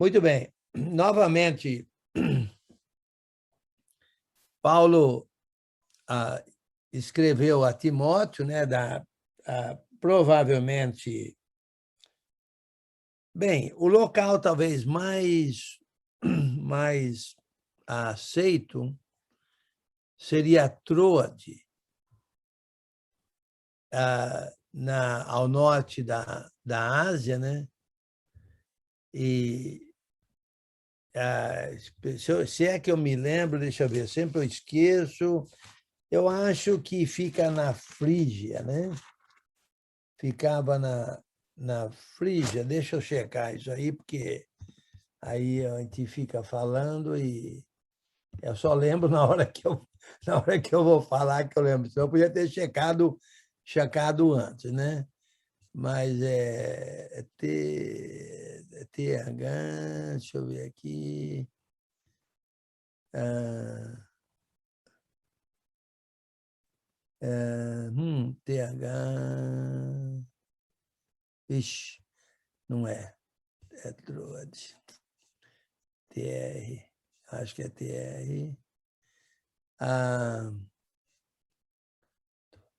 Muito bem. Novamente, Paulo escreveu a Timóteo, né, provavelmente... Bem, o local talvez mais aceito seria Troade, ao norte da Ásia, né? E se é que eu me lembro, deixa eu ver, sempre eu esqueço, eu acho que fica na Frígia, né? Ficava na Frígia, deixa eu checar isso aí, porque aí a gente fica falando e eu só lembro na hora que eu vou falar que eu lembro. Então, eu podia ter checado antes, né? Mas TH, deixa eu ver aqui. TH. Ixi, não é. É Troade. TR. Acho que é TR.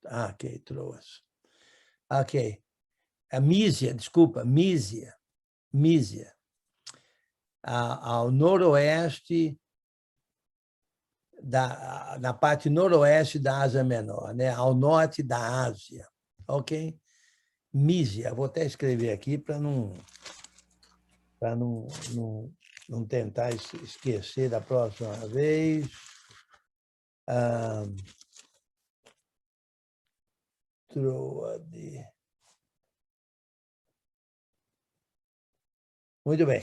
Ok, Troas. Ok. A Mísia, desculpa, Mísia. Ao noroeste, na parte noroeste da Ásia Menor, né? Ao norte da Ásia. Ok? Mísia. Vou até escrever aqui para não tentar esquecer da próxima vez. Troade. Muito bem.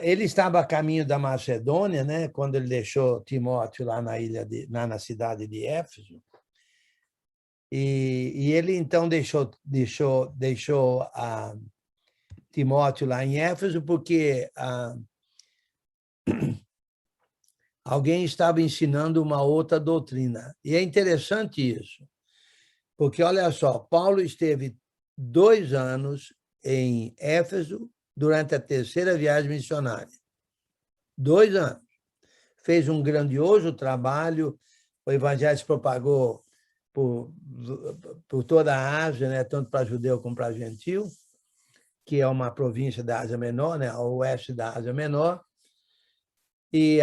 Ele estava a caminho da Macedônia, né, quando ele deixou Timóteo lá na cidade de Éfeso. E ele, então, deixou Timóteo lá em Éfeso porque alguém estava ensinando uma outra doutrina. E é interessante isso, porque, olha só, Paulo esteve 2 anos em Éfeso durante a 3ª viagem missionária. 2 anos. Fez um grandioso trabalho, o evangelho se propagou por toda a Ásia, né, tanto para judeu como para gentil, que é uma província da Ásia Menor, né, ao oeste da Ásia Menor. E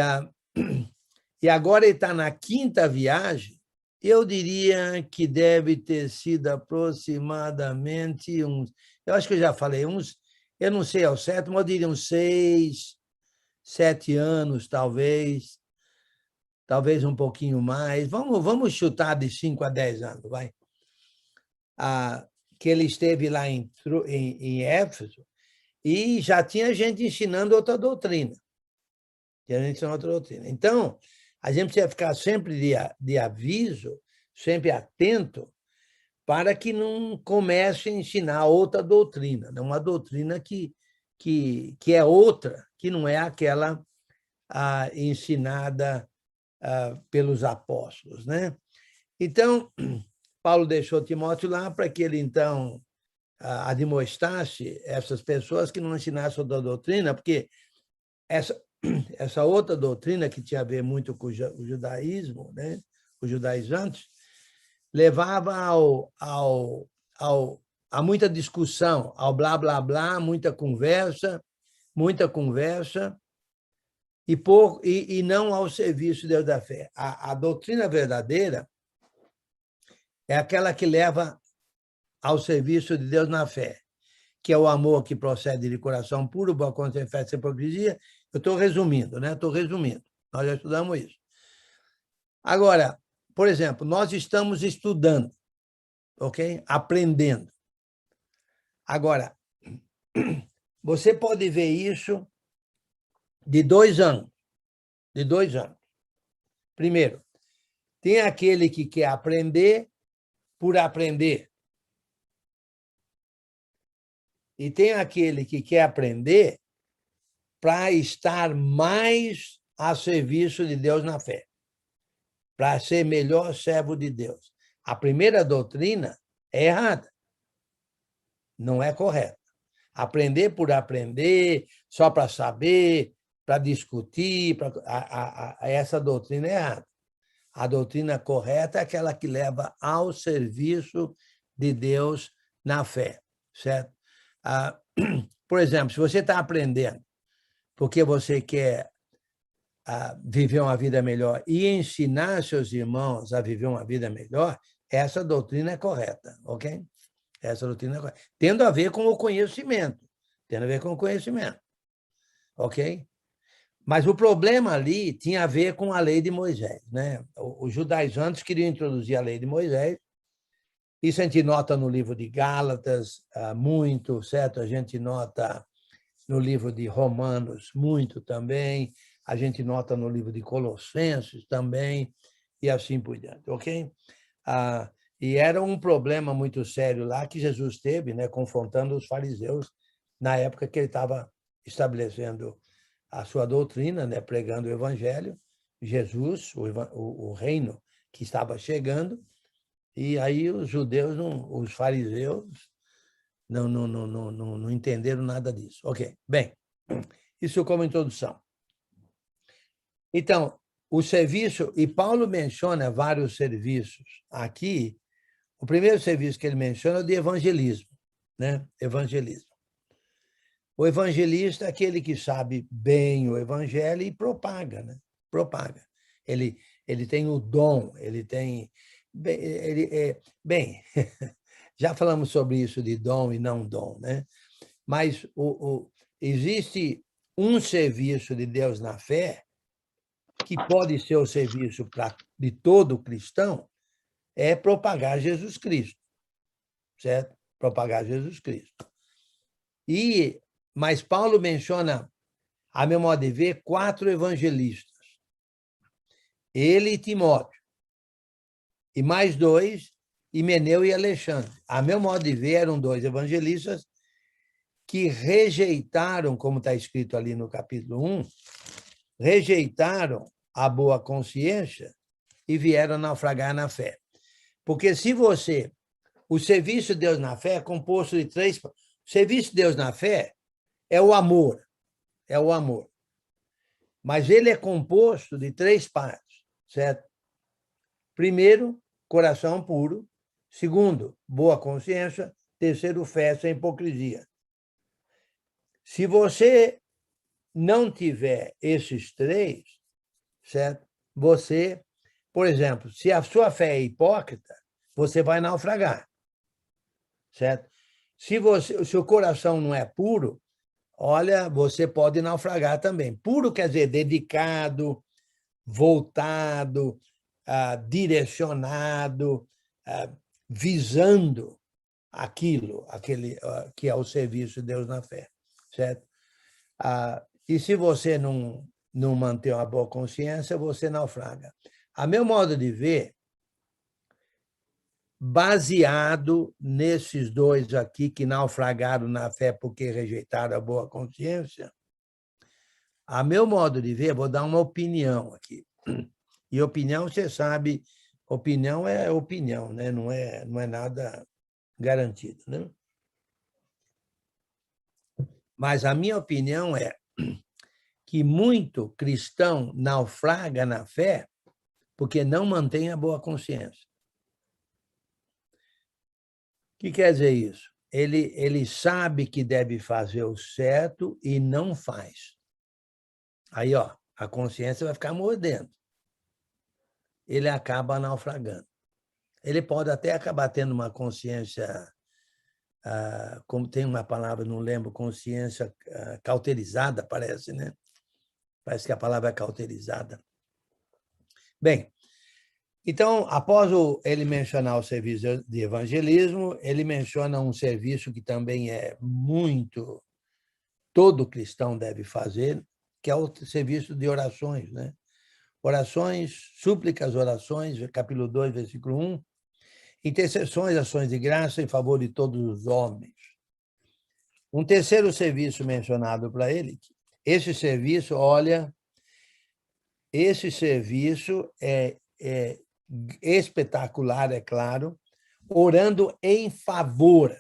agora ele está na 5ª viagem. Eu diria que deve ter sido aproximadamente eu acho que eu já falei, eu não sei ao certo, mas eu diria uns 6, 7 anos, talvez um pouquinho mais. Vamos chutar de 5 a 10 anos, vai. Que ele esteve lá em Éfeso e já tinha gente ensinando outra doutrina. Então, a gente precisa ficar sempre de aviso, sempre atento, para que não comece a ensinar outra doutrina, uma doutrina que é outra, que não é aquela ensinada pelos apóstolos, né? Então, Paulo deixou Timóteo lá para que ele, então, admoestasse essas pessoas que não ensinassem outra doutrina, porque essa outra doutrina, que tinha a ver muito com o judaísmo, né? Os judaizantes, levava a muita discussão, ao blá, blá, blá, muita conversa, e não ao serviço de Deus da fé. A doutrina verdadeira é aquela que leva ao serviço de Deus na fé, que é o amor que procede de coração puro, boa consciência, fé sem hipocrisia. Eu estou resumindo, né? Nós já estudamos isso. Agora, por exemplo, nós estamos estudando, ok? Aprendendo. Agora, você pode ver isso de 2 anos. Primeiro, tem aquele que quer aprender por aprender. E tem aquele que quer aprender para estar mais a serviço de Deus na fé, para ser melhor servo de Deus. A primeira doutrina é errada, não é correta. Aprender por aprender, só para saber, para discutir. Essa doutrina é errada. A doutrina correta é aquela que leva ao serviço de Deus na fé, certo? Por exemplo, se você está aprendendo porque você quer viver uma vida melhor e ensinar seus irmãos a viver uma vida melhor, essa doutrina é correta, ok? Essa doutrina é correta. Tendo a ver com o conhecimento. Tendo a ver com o conhecimento, ok? Mas o problema ali tinha a ver com a lei de Moisés, né? Os judaizantes queriam introduzir a lei de Moisés. Isso a gente nota no livro de Gálatas, muito, certo? A gente nota no livro de Romanos, muito também. A gente nota no livro de Colossenses também, e assim por diante, ok? E era um problema muito sério lá que Jesus teve, né, confrontando os fariseus na época que ele estava estabelecendo a sua doutrina, né, pregando o evangelho, Jesus, o reino que estava chegando, e aí os judeus, os fariseus, não entenderam nada disso. Ok, bem, isso como introdução. Então, o serviço, e Paulo menciona vários serviços aqui. O primeiro serviço que ele menciona é o de evangelismo, né? Evangelismo. O evangelista é aquele que sabe bem o evangelho e propaga, né? Propaga. Ele tem o dom, ele tem... Bem, já falamos sobre isso de dom e não dom, né? Mas existe um serviço de Deus na fé que pode ser o serviço de todo cristão, é propagar Jesus Cristo, certo? Propagar Jesus Cristo. Mas Paulo menciona, a meu modo de ver, 4 evangelistas. Ele e Timóteo. E mais 2, Himeneu e Alexandre. A meu modo de ver, eram 2 evangelistas que rejeitaram, como está escrito ali no capítulo 1, rejeitaram a boa consciência e vieram naufragar na fé. Porque se você... O serviço de Deus na fé é composto de 3... O serviço de Deus na fé é o amor. É o amor. Mas ele é composto de 3 partes, certo? Primeiro, coração puro. Segundo, boa consciência. Terceiro, fé sem hipocrisia. Se você não tiver esses 3, certo? Você, por exemplo, se a sua fé é hipócrita, você vai naufragar, certo? Se o coração não é puro, olha, você pode naufragar também. Puro quer dizer dedicado, voltado, direcionado, visando aquele que é o serviço de Deus na fé, certo? E se você não manter uma boa consciência, você naufraga. A meu modo de ver, baseado nesses 2 aqui que naufragaram na fé porque rejeitaram a boa consciência, a meu modo de ver, vou dar uma opinião aqui. E opinião, você sabe, opinião é opinião, né? Não é nada garantido, né? Mas a minha opinião é que muito cristão naufraga na fé porque não mantém a boa consciência. O que quer dizer isso? Ele sabe que deve fazer o certo e não faz. Aí, a consciência vai ficar mordendo. Ele acaba naufragando. Ele pode até acabar tendo uma consciência, como tem uma palavra, não lembro, consciência cauterizada, parece, né? Parece que a palavra é cauterizada. Bem, então, após ele mencionar o serviço de evangelismo, ele menciona um serviço que também é muito... todo cristão deve fazer, que é o serviço de orações, né? Orações, súplicas, orações, capítulo 2, versículo 1, intercessões, ações de graça em favor de todos os homens. Um terceiro serviço mencionado para ele, esse serviço, olha, esse serviço é espetacular, é claro, orando em favor,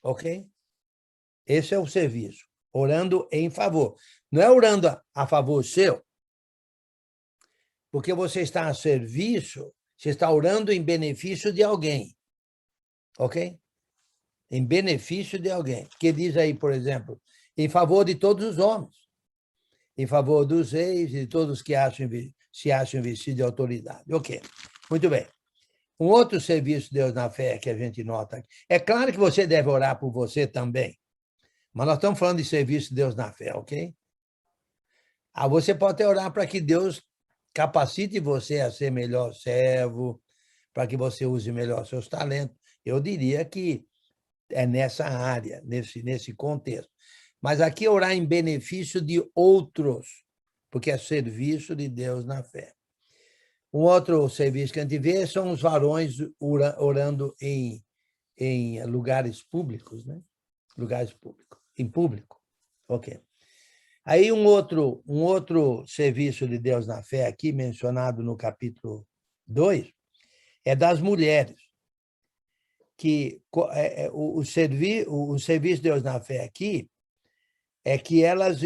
ok? Esse é o serviço, Orando em favor. Não é orando a favor seu, porque você está a serviço, você está orando em benefício de alguém. Ok? Em benefício de alguém. Que diz aí, por exemplo, em favor de todos os homens, em favor dos reis e de todos que se acham vestidos de autoridade. Ok, muito bem. Um outro serviço de Deus na fé que a gente nota aqui. É claro que você deve orar por você também, mas nós estamos falando de serviço de Deus na fé, ok? Você pode até orar para que Deus capacite você a ser melhor servo, para que você use melhor seus talentos. Eu diria que é nessa área, nesse contexto. Mas aqui orar em benefício de outros, porque é serviço de Deus na fé. Um outro serviço que a gente vê são os varões orando em lugares públicos, né? Lugares públicos, em público. Ok. Aí um outro serviço de Deus na fé aqui, mencionado no capítulo 2, é das mulheres. Que o serviço de Deus na fé aqui é que elas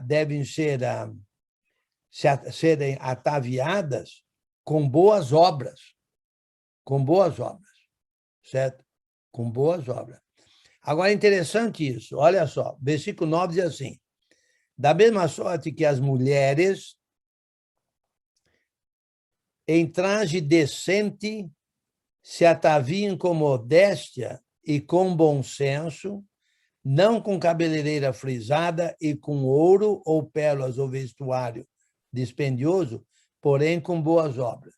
devem serem ataviadas com boas obras, certo? Com boas obras. Agora, é interessante isso, olha só, versículo 9 diz assim, da mesma sorte que as mulheres, em traje decente, se ataviem com modéstia e com bom senso, não com cabeleireira frisada e com ouro ou pérolas ou vestuário dispendioso, porém com boas obras.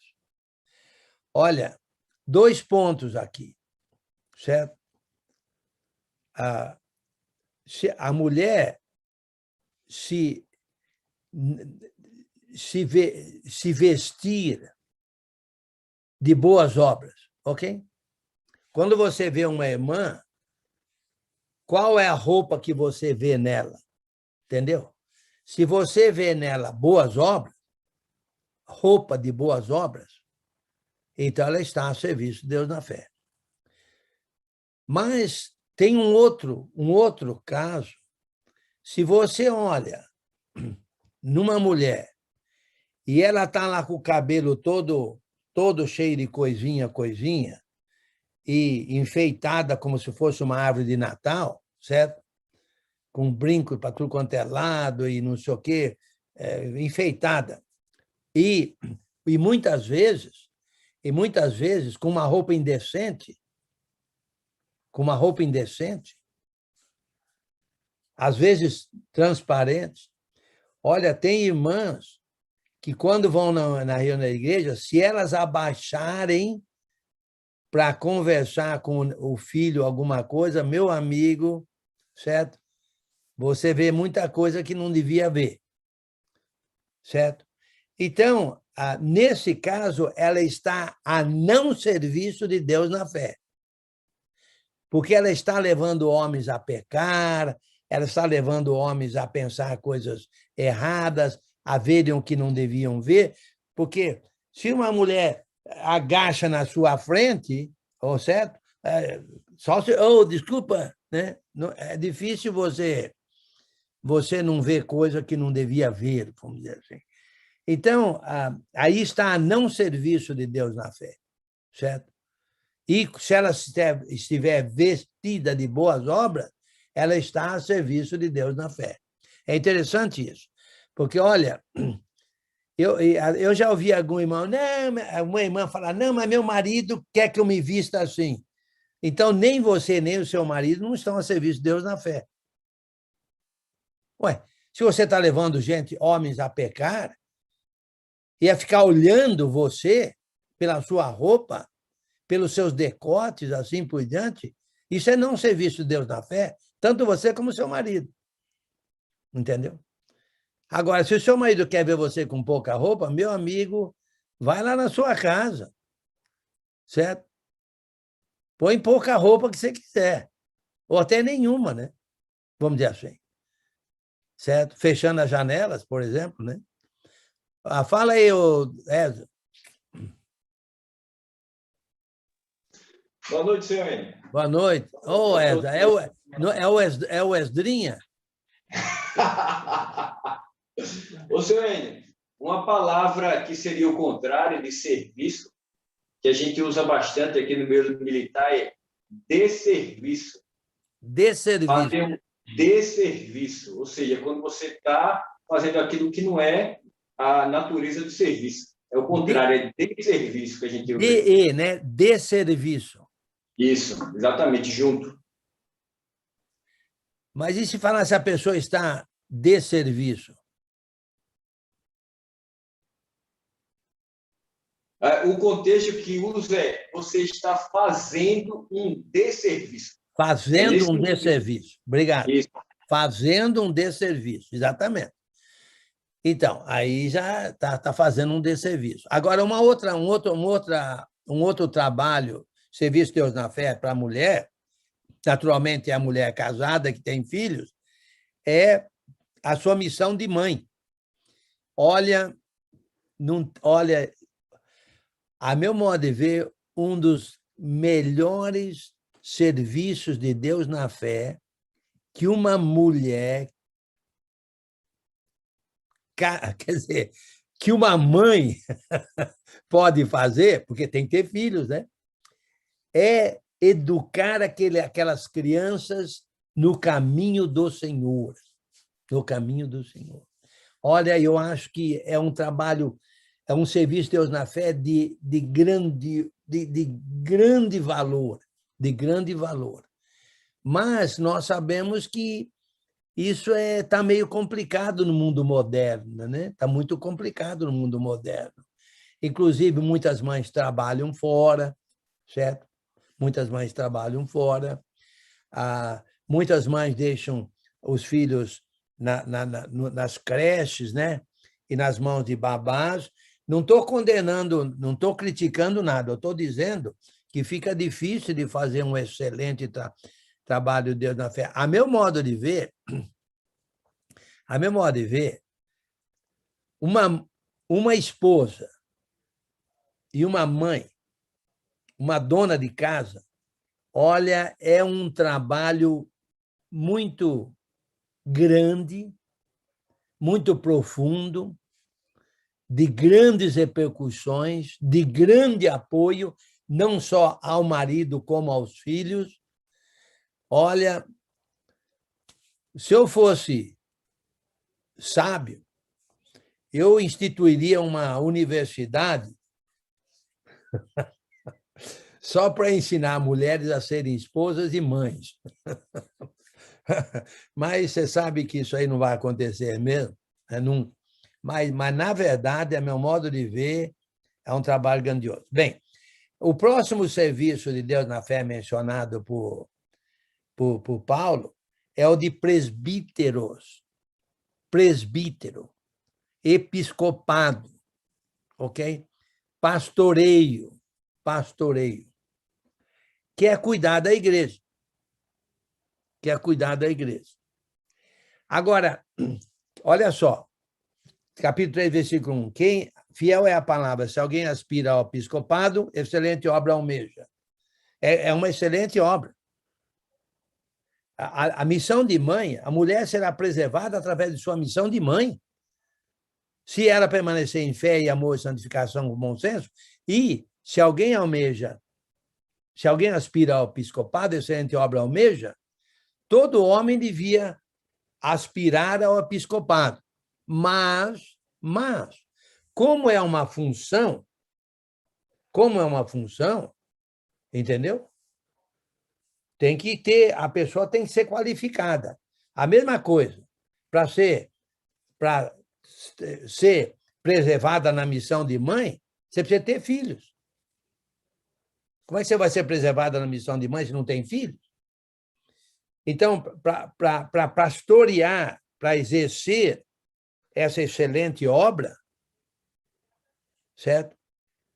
Olha, 2 pontos aqui, certo? A mulher se vestir de boas obras, ok? Quando você vê uma irmã, qual é a roupa que você vê nela? Entendeu? Se você vê nela boas obras, roupa de boas obras, então ela está a serviço de Deus na fé. Mas tem um outro caso. Se você olha numa mulher e ela está lá com o cabelo todo cheio de coisinha, e enfeitada como se fosse uma árvore de Natal, certo? Com brinco para tudo quanto é lado e não sei o quê, enfeitada. E muitas vezes com uma roupa indecente, às vezes transparentes. Olha, tem irmãs que, quando vão na reunião da igreja, se elas abaixarem para conversar com o filho alguma coisa, meu amigo, certo? Você vê muita coisa que não devia ver, certo? Então, nesse caso, ela está a não serviço de Deus na fé, porque ela está levando homens a pecar, ela está levando homens a pensar coisas erradas, a verem o que não deviam ver, porque se uma mulher agacha na sua frente, certo? Só se, desculpa, né? É difícil você não ver coisa que não devia ver, vamos dizer assim. Então, aí está a não serviço de Deus na fé, certo? E se ela estiver vestida de boas obras, ela está a serviço de Deus na fé. É interessante isso, porque, olha, eu já ouvi algum irmão, uma irmã falar, não, mas meu marido quer que eu me vista assim. Então, nem você, nem o seu marido não estão a serviço de Deus na fé. Ué, se você está levando homens a pecar, e a ficar olhando você pela sua roupa, pelos seus decotes, assim por diante, isso é não serviço de Deus na fé, tanto você como seu marido. Entendeu? Agora, se o seu marido quer ver você com pouca roupa, meu amigo, vai lá na sua casa, certo? Põe pouca roupa que você quiser, ou até nenhuma, né? Vamos dizer assim. Certo? Fechando as janelas, por exemplo, né? Fala aí, Ezra. Boa noite, senhor. Boa noite. Ezra, é o Esdrinha? Ô, senhor Enio, uma palavra que seria o contrário de serviço, que a gente usa bastante aqui no meio militar, é desserviço. Desserviço. Fazer um desserviço, ou seja, quando você está fazendo aquilo que não é a natureza do serviço. É o contrário, é desserviço que a gente usa. DE, né? Desserviço. Isso, exatamente, junto. Mas e se falar se a pessoa está desserviço? O contexto que usa é você está fazendo um desserviço. Fazendo um desserviço. Obrigado. Isso. Fazendo um desserviço, exatamente. Então, aí já está fazendo um desserviço. Agora, um outro trabalho, Serviço de Deus na Fé para a mulher, naturalmente é a mulher casada que tem filhos, é a sua missão de mãe. Olha, a meu modo de ver, um dos melhores serviços de Deus na fé que uma mulher, quer dizer, que uma mãe pode fazer, porque tem que ter filhos, né? É educar aquelas crianças no caminho do Senhor. No caminho do Senhor. Olha, eu acho que é um trabalho, é um serviço de Deus na fé de grande valor, de grande valor. Mas nós sabemos que isso está meio complicado no mundo moderno, né? Está muito complicado no mundo moderno. Inclusive, muitas mães trabalham fora, certo? Muitas mães trabalham fora. Muitas mães deixam os filhos nas creches, né? E nas mãos de babás. Não estou condenando, não estou criticando nada, eu estou dizendo que fica difícil de fazer um excelente trabalho de Deus na fé. A meu modo de ver, uma esposa e uma mãe, uma dona de casa, olha, é um trabalho muito grande, muito profundo, de grandes repercussões, de grande apoio, não só ao marido como aos filhos. Olha, se eu fosse sábio, eu instituiria uma universidade só para ensinar mulheres a serem esposas e mães. Mas você sabe que isso aí não vai acontecer mesmo. Né? Não, mas, na verdade, a meu modo de ver, é um trabalho grandioso. Bem, o próximo serviço de Deus na fé mencionado por Paulo é o de presbíteros, presbítero, episcopado, ok? Pastoreio, que é cuidar da igreja. Agora, olha só, capítulo 3, versículo 1. Quem fiel é a palavra, se alguém aspira ao episcopado, excelente obra almeja. É uma excelente obra. A missão de mãe, a mulher será preservada através de sua missão de mãe. Se ela permanecer em fé e amor e santificação com bom senso, e se alguém aspira ao episcopado, excelente obra almeja, todo homem devia aspirar ao episcopado. Mas, como é uma função, entendeu? A pessoa tem que ser qualificada. A mesma coisa, para ser preservada na missão de mãe, você precisa ter filhos. Como é que você vai ser preservada na missão de mãe se não tem filhos? Então, para pastorear, para exercer essa excelente obra, certo?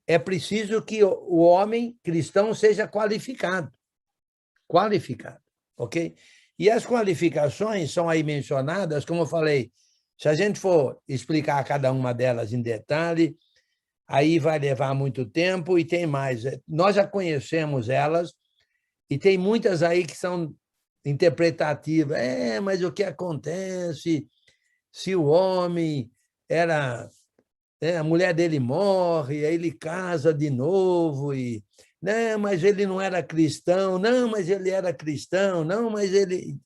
É preciso que o homem cristão seja qualificado, ok? E as qualificações são aí mencionadas, como eu falei, se a gente for explicar cada uma delas em detalhe, aí vai levar muito tempo e tem mais. Nós já conhecemos elas e tem muitas aí que são interpretativa. Mas o que acontece se o homem era... a mulher dele morre, aí ele casa de novo, e... Não, mas ele não era cristão. Não, mas ele era cristão. Não, mas ele...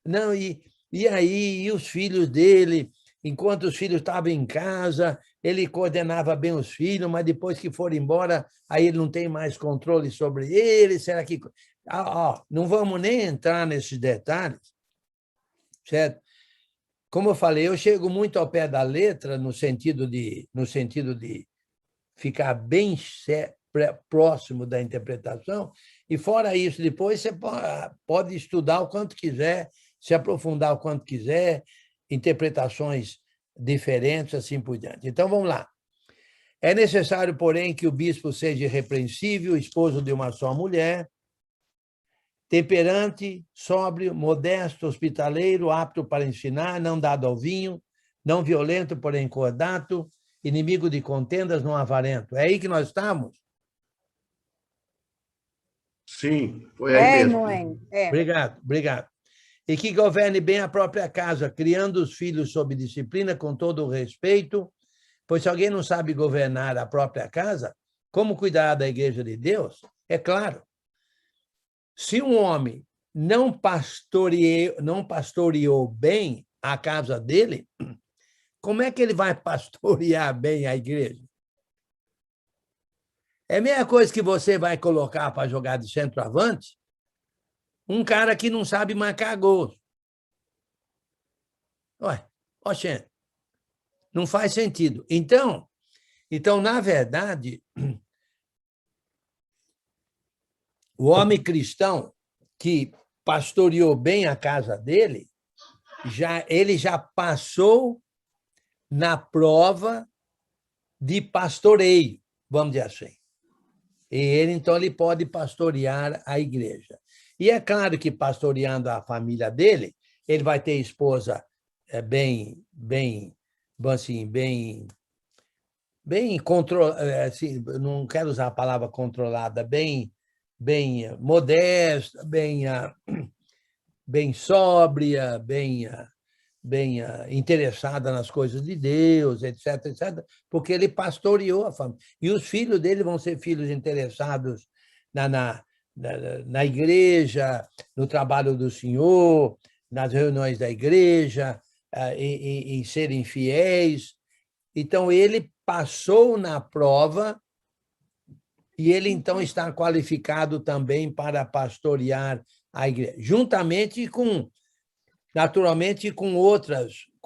Não, e aí, e os filhos dele, enquanto os filhos estavam em casa, ele coordenava bem os filhos, mas depois que foram embora, aí ele não tem mais controle sobre eles. Será que... não vamos nem entrar nesses detalhes, certo? Como eu falei, eu chego muito ao pé da letra no sentido de ficar bem próximo da interpretação, e fora isso, depois você pode estudar o quanto quiser, se aprofundar o quanto quiser, interpretações diferentes, assim por diante. Então, vamos lá. É necessário, porém, que o bispo seja irrepreensível, esposo de uma só mulher, temperante, sóbrio, modesto, hospitaleiro, apto para ensinar, não dado ao vinho, não violento, porém cordato, inimigo de contendas, não avarento. É aí que nós estamos? Sim, foi aí mesmo. Moen. Obrigado, obrigado. E que governe bem a própria casa, criando os filhos sob disciplina, com todo o respeito, pois se alguém não sabe governar a própria casa, como cuidar da igreja de Deus? É claro, se um homem não pastoreou bem a casa dele, como é que ele vai pastorear bem a igreja? É a mesma coisa que você vai colocar para jogar de centroavante um cara que não sabe marcar gols. Oxê, não faz sentido. Então, na verdade, o homem cristão que pastoreou bem a casa dele, ele já passou na prova de pastoreio, vamos dizer assim. E ele, então, ele pode pastorear a igreja. E é claro que, pastoreando a família dele, ele vai ter esposa bem controlada, assim, não quero usar a palavra controlada, bem modesta, bem sóbria, bem interessada nas coisas de Deus, etc., etc., porque ele pastoreou a família. E os filhos dele vão ser filhos interessados na igreja, no trabalho do Senhor, nas reuniões da igreja, em serem fiéis. Então, ele passou na prova e ele, então, está qualificado também para pastorear a igreja, juntamente com... naturalmente, com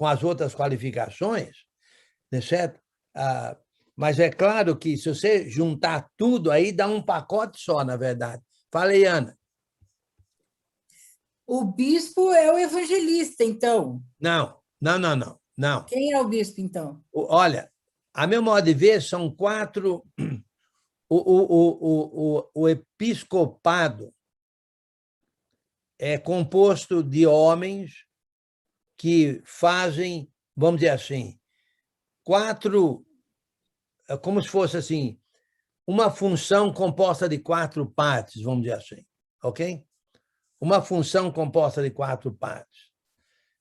as outras qualificações, né, certo? Mas é claro que, se você juntar tudo, aí dá um pacote só, na verdade. Fala aí, Ana. O bispo é o evangelista, então. Não. Quem é o bispo, então? Olha, a meu modo de ver, são 4... O episcopado é composto de homens que fazem, vamos dizer assim, 4, como se fosse assim, uma função composta de 4 partes, vamos dizer assim, ok? Uma função composta de 4 partes,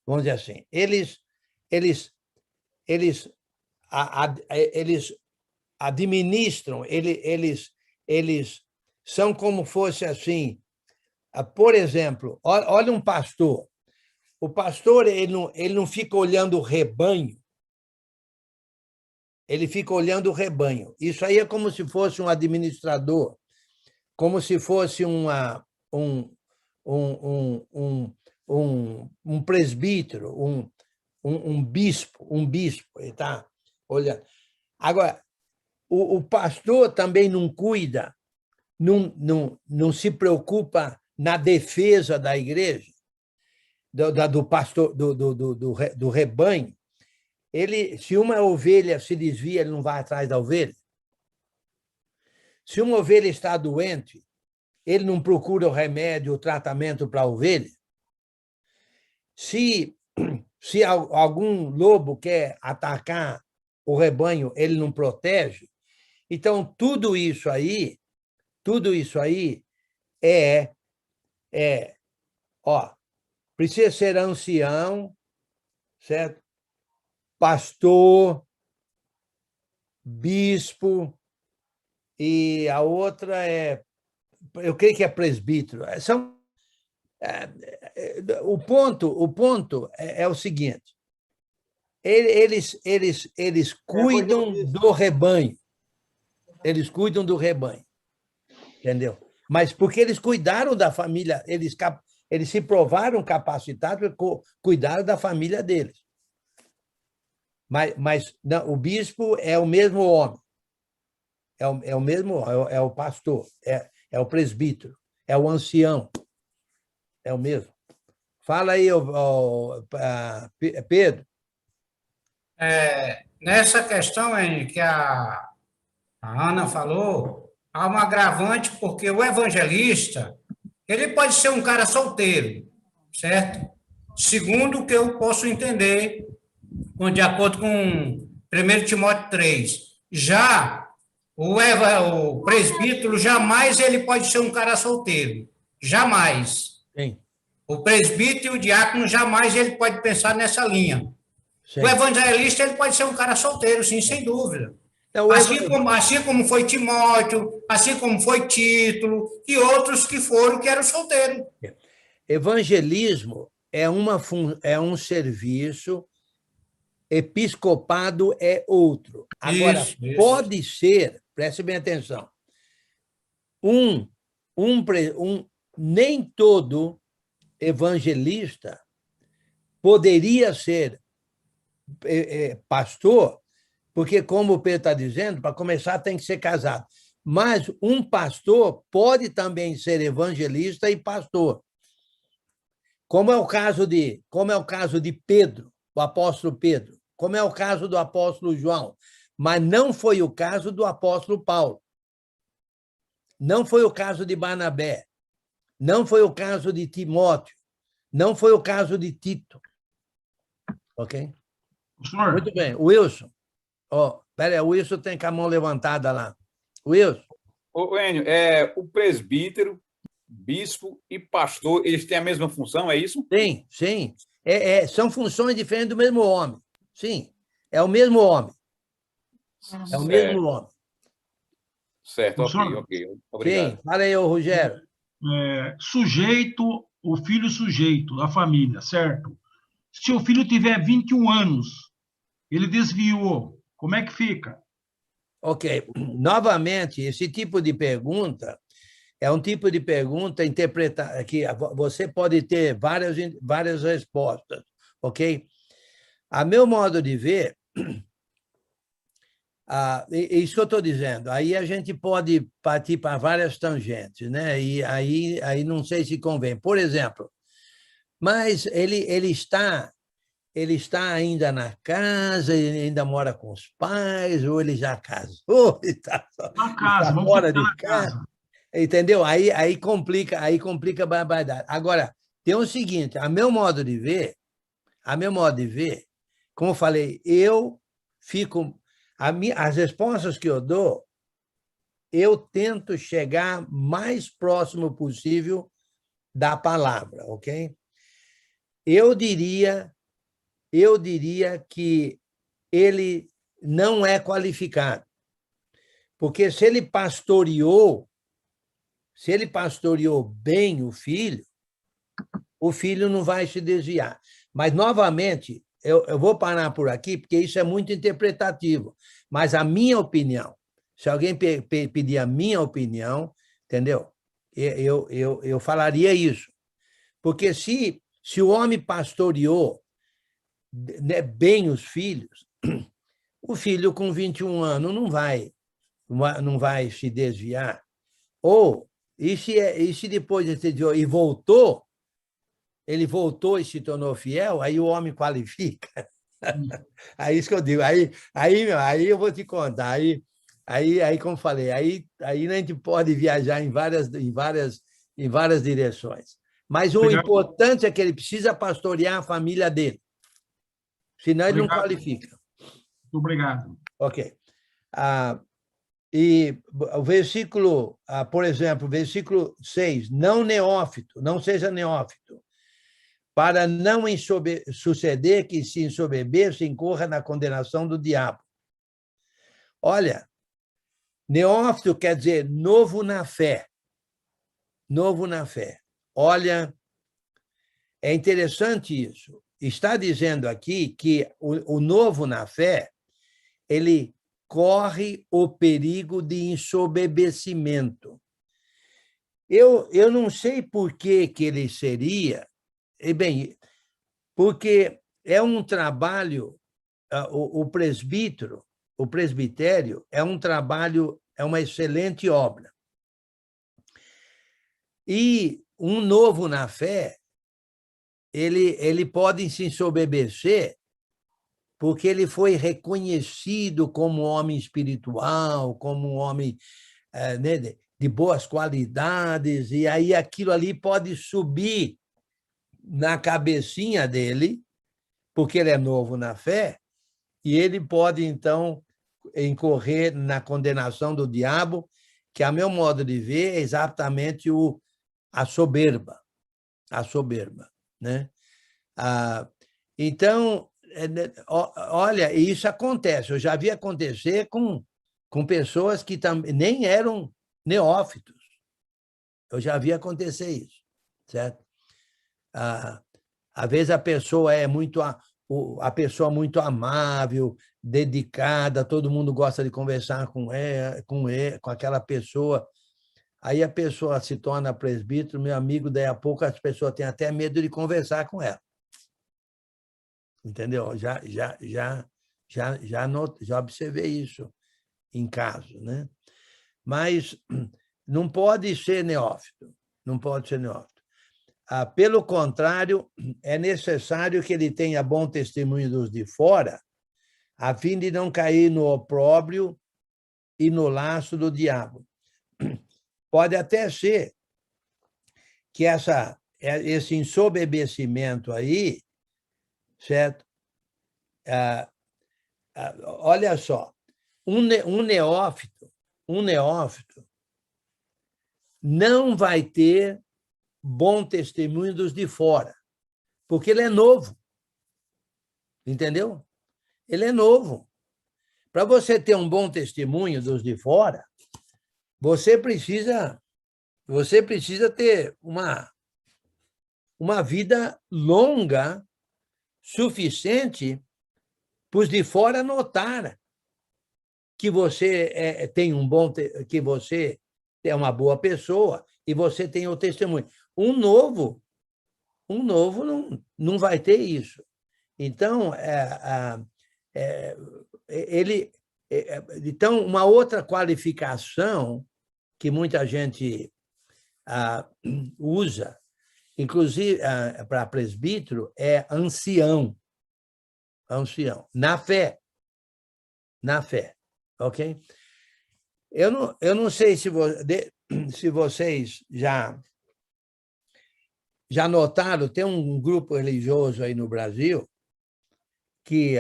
vamos dizer assim. Eles administram, eles são como fosse assim, por exemplo, olha um pastor. O pastor, ele não fica olhando o rebanho, ele fica olhando o rebanho. Isso aí é como se fosse um administrador, como se fosse um presbítero, um bispo, ele está olhando. Agora, o pastor também não cuida, não se preocupa na defesa da igreja, do pastor, do rebanho. Se uma ovelha se desvia, ele não vai atrás da ovelha. Se uma ovelha está doente, ele não procura o remédio, o tratamento para a ovelha. Se algum lobo quer atacar o rebanho, ele não protege. Então, tudo isso aí Ó, precisa ser ancião, certo? Pastor, bispo, e a outra eu creio que é presbítero. O ponto é o seguinte: eles cuidam do rebanho. Eles cuidam do rebanho, entendeu? Mas porque eles cuidaram da família, eles se provaram capacitados para cuidar da família deles. Mas não, o bispo é o mesmo homem, é o mesmo, é o pastor, é o presbítero, é o ancião, é o mesmo. Fala aí, Pedro. Nessa questão que a Ana falou, há um agravante, porque o evangelista, ele pode ser um cara solteiro, certo? Segundo o que eu posso entender, de acordo com 1 Timóteo 3. Já o presbítero, jamais ele pode ser um cara solteiro. Jamais. Sim. O presbítero e o diácono, jamais ele pode pensar nessa linha. Sim. O evangelista, ele pode ser um cara solteiro, sim, sem dúvida. Assim como foi Timóteo, assim como foi Tito, e outros que eram solteiros. Evangelismo é um serviço, episcopado é outro. Agora, isso. Pode ser, preste bem atenção, nem todo evangelista poderia ser pastor, porque, como o Pedro está dizendo, para começar tem que ser casado. Mas um pastor pode também ser evangelista e pastor. Como é o caso de Pedro, o apóstolo Pedro, como é o caso do apóstolo João, mas não foi o caso do apóstolo Paulo. Não foi o caso de Barnabé, não foi o caso de Timóteo, não foi o caso de Tito. Ok? Senhor. Muito bem. Wilson. Peraí, o Wilson tem com a mão levantada lá. Wilson. Ô, Enio, o presbítero, bispo e pastor, eles têm a mesma função, é isso? Sim, sim. São funções diferentes do mesmo homem. Sim, é o mesmo homem. É o mesmo homem. Certo, ok. Obrigado. Sim, fala aí, Rogério. O filho sujeito da família, certo? Se o filho tiver 21 anos, ele desviou, como é que fica? Ok. Novamente, esse tipo de pergunta é um tipo de pergunta interpretada que você pode ter várias respostas, ok? A meu modo de ver, isso que eu estou dizendo, aí a gente pode partir para várias tangentes, né? E aí não sei se convém. Por exemplo, mas ele está ainda na casa, ele ainda mora com os pais, ou ele já casou, está fora de casa. Entendeu? Aí complica a barbaridade. Agora, tem o seguinte, a meu modo de ver, como eu falei, eu fico... As respostas que eu dou, eu tento chegar mais próximo possível da palavra, ok? Eu diria que ele não é qualificado, porque se ele pastoreou bem o filho não vai se desviar. Mas, novamente, eu vou parar por aqui, porque isso é muito interpretativo, mas a minha opinião, se alguém pedir a minha opinião, entendeu? Eu falaria isso. Porque se o homem pastoreou bem os filhos, o filho com 21 anos não vai se desviar. E se depois ele se desviou e voltou, ele voltou e se tornou fiel, aí o homem qualifica. É isso que eu digo. Aí eu vou te contar. Aí como falei, aí a gente pode viajar em várias direções. Mas o importante é que ele precisa pastorear a família dele. Senão ele não qualifica. Muito obrigado. Ok. E o versículo, por exemplo, versículo 6, não seja neófito. para não suceder que, se ensoberber, se incorra na condenação do diabo. Olha, neófito quer dizer novo na fé. Novo na fé. Olha, é interessante isso. Está dizendo aqui que o novo na fé, ele corre o perigo de ensoberbecimento. Eu não sei por que ele seria, bem, porque é um trabalho, o presbitério é um trabalho, é uma excelente obra. E um novo na fé, ele pode se ensoberbecer porque ele foi reconhecido como homem espiritual, como um homem né, de boas qualidades, e aí aquilo ali pode subir na cabecinha dele, porque ele é novo na fé, e ele pode, então, incorrer na condenação do diabo, que, a meu modo de ver, é exatamente a soberba. A soberba, né? Então, olha, isso acontece. Eu já vi acontecer com pessoas que também nem eram neófitos. Eu já vi acontecer isso, certo? Às vezes a pessoa é muito muito amável, dedicada, todo mundo gosta de conversar com aquela pessoa. Aí a pessoa se torna presbítero, meu amigo, daí a pouco as pessoas têm até medo de conversar com ela. Entendeu? Já observei isso em casos, né? Mas não pode ser neófito, não pode ser neófito. Pelo contrário, é necessário que ele tenha bom testemunho dos de fora, a fim de não cair no opróbrio e no laço do diabo. Pode até ser que esse ensoberbecimento aí, certo? Olha só, um neófito não vai ter bom testemunho dos de fora, porque ele é novo. Entendeu? Ele é novo. Para você ter um bom testemunho dos de fora, você precisa ter uma vida longa suficiente para os de fora notar que você que você é uma boa pessoa e você tem o testemunho. Um novo não vai ter isso. Então, então, uma outra qualificação que muita gente usa, inclusive para presbítero, é ancião. Ancião. Na fé. Na fé. Ok? Eu não sei se vocês já notaram, tem um grupo religioso aí no Brasil que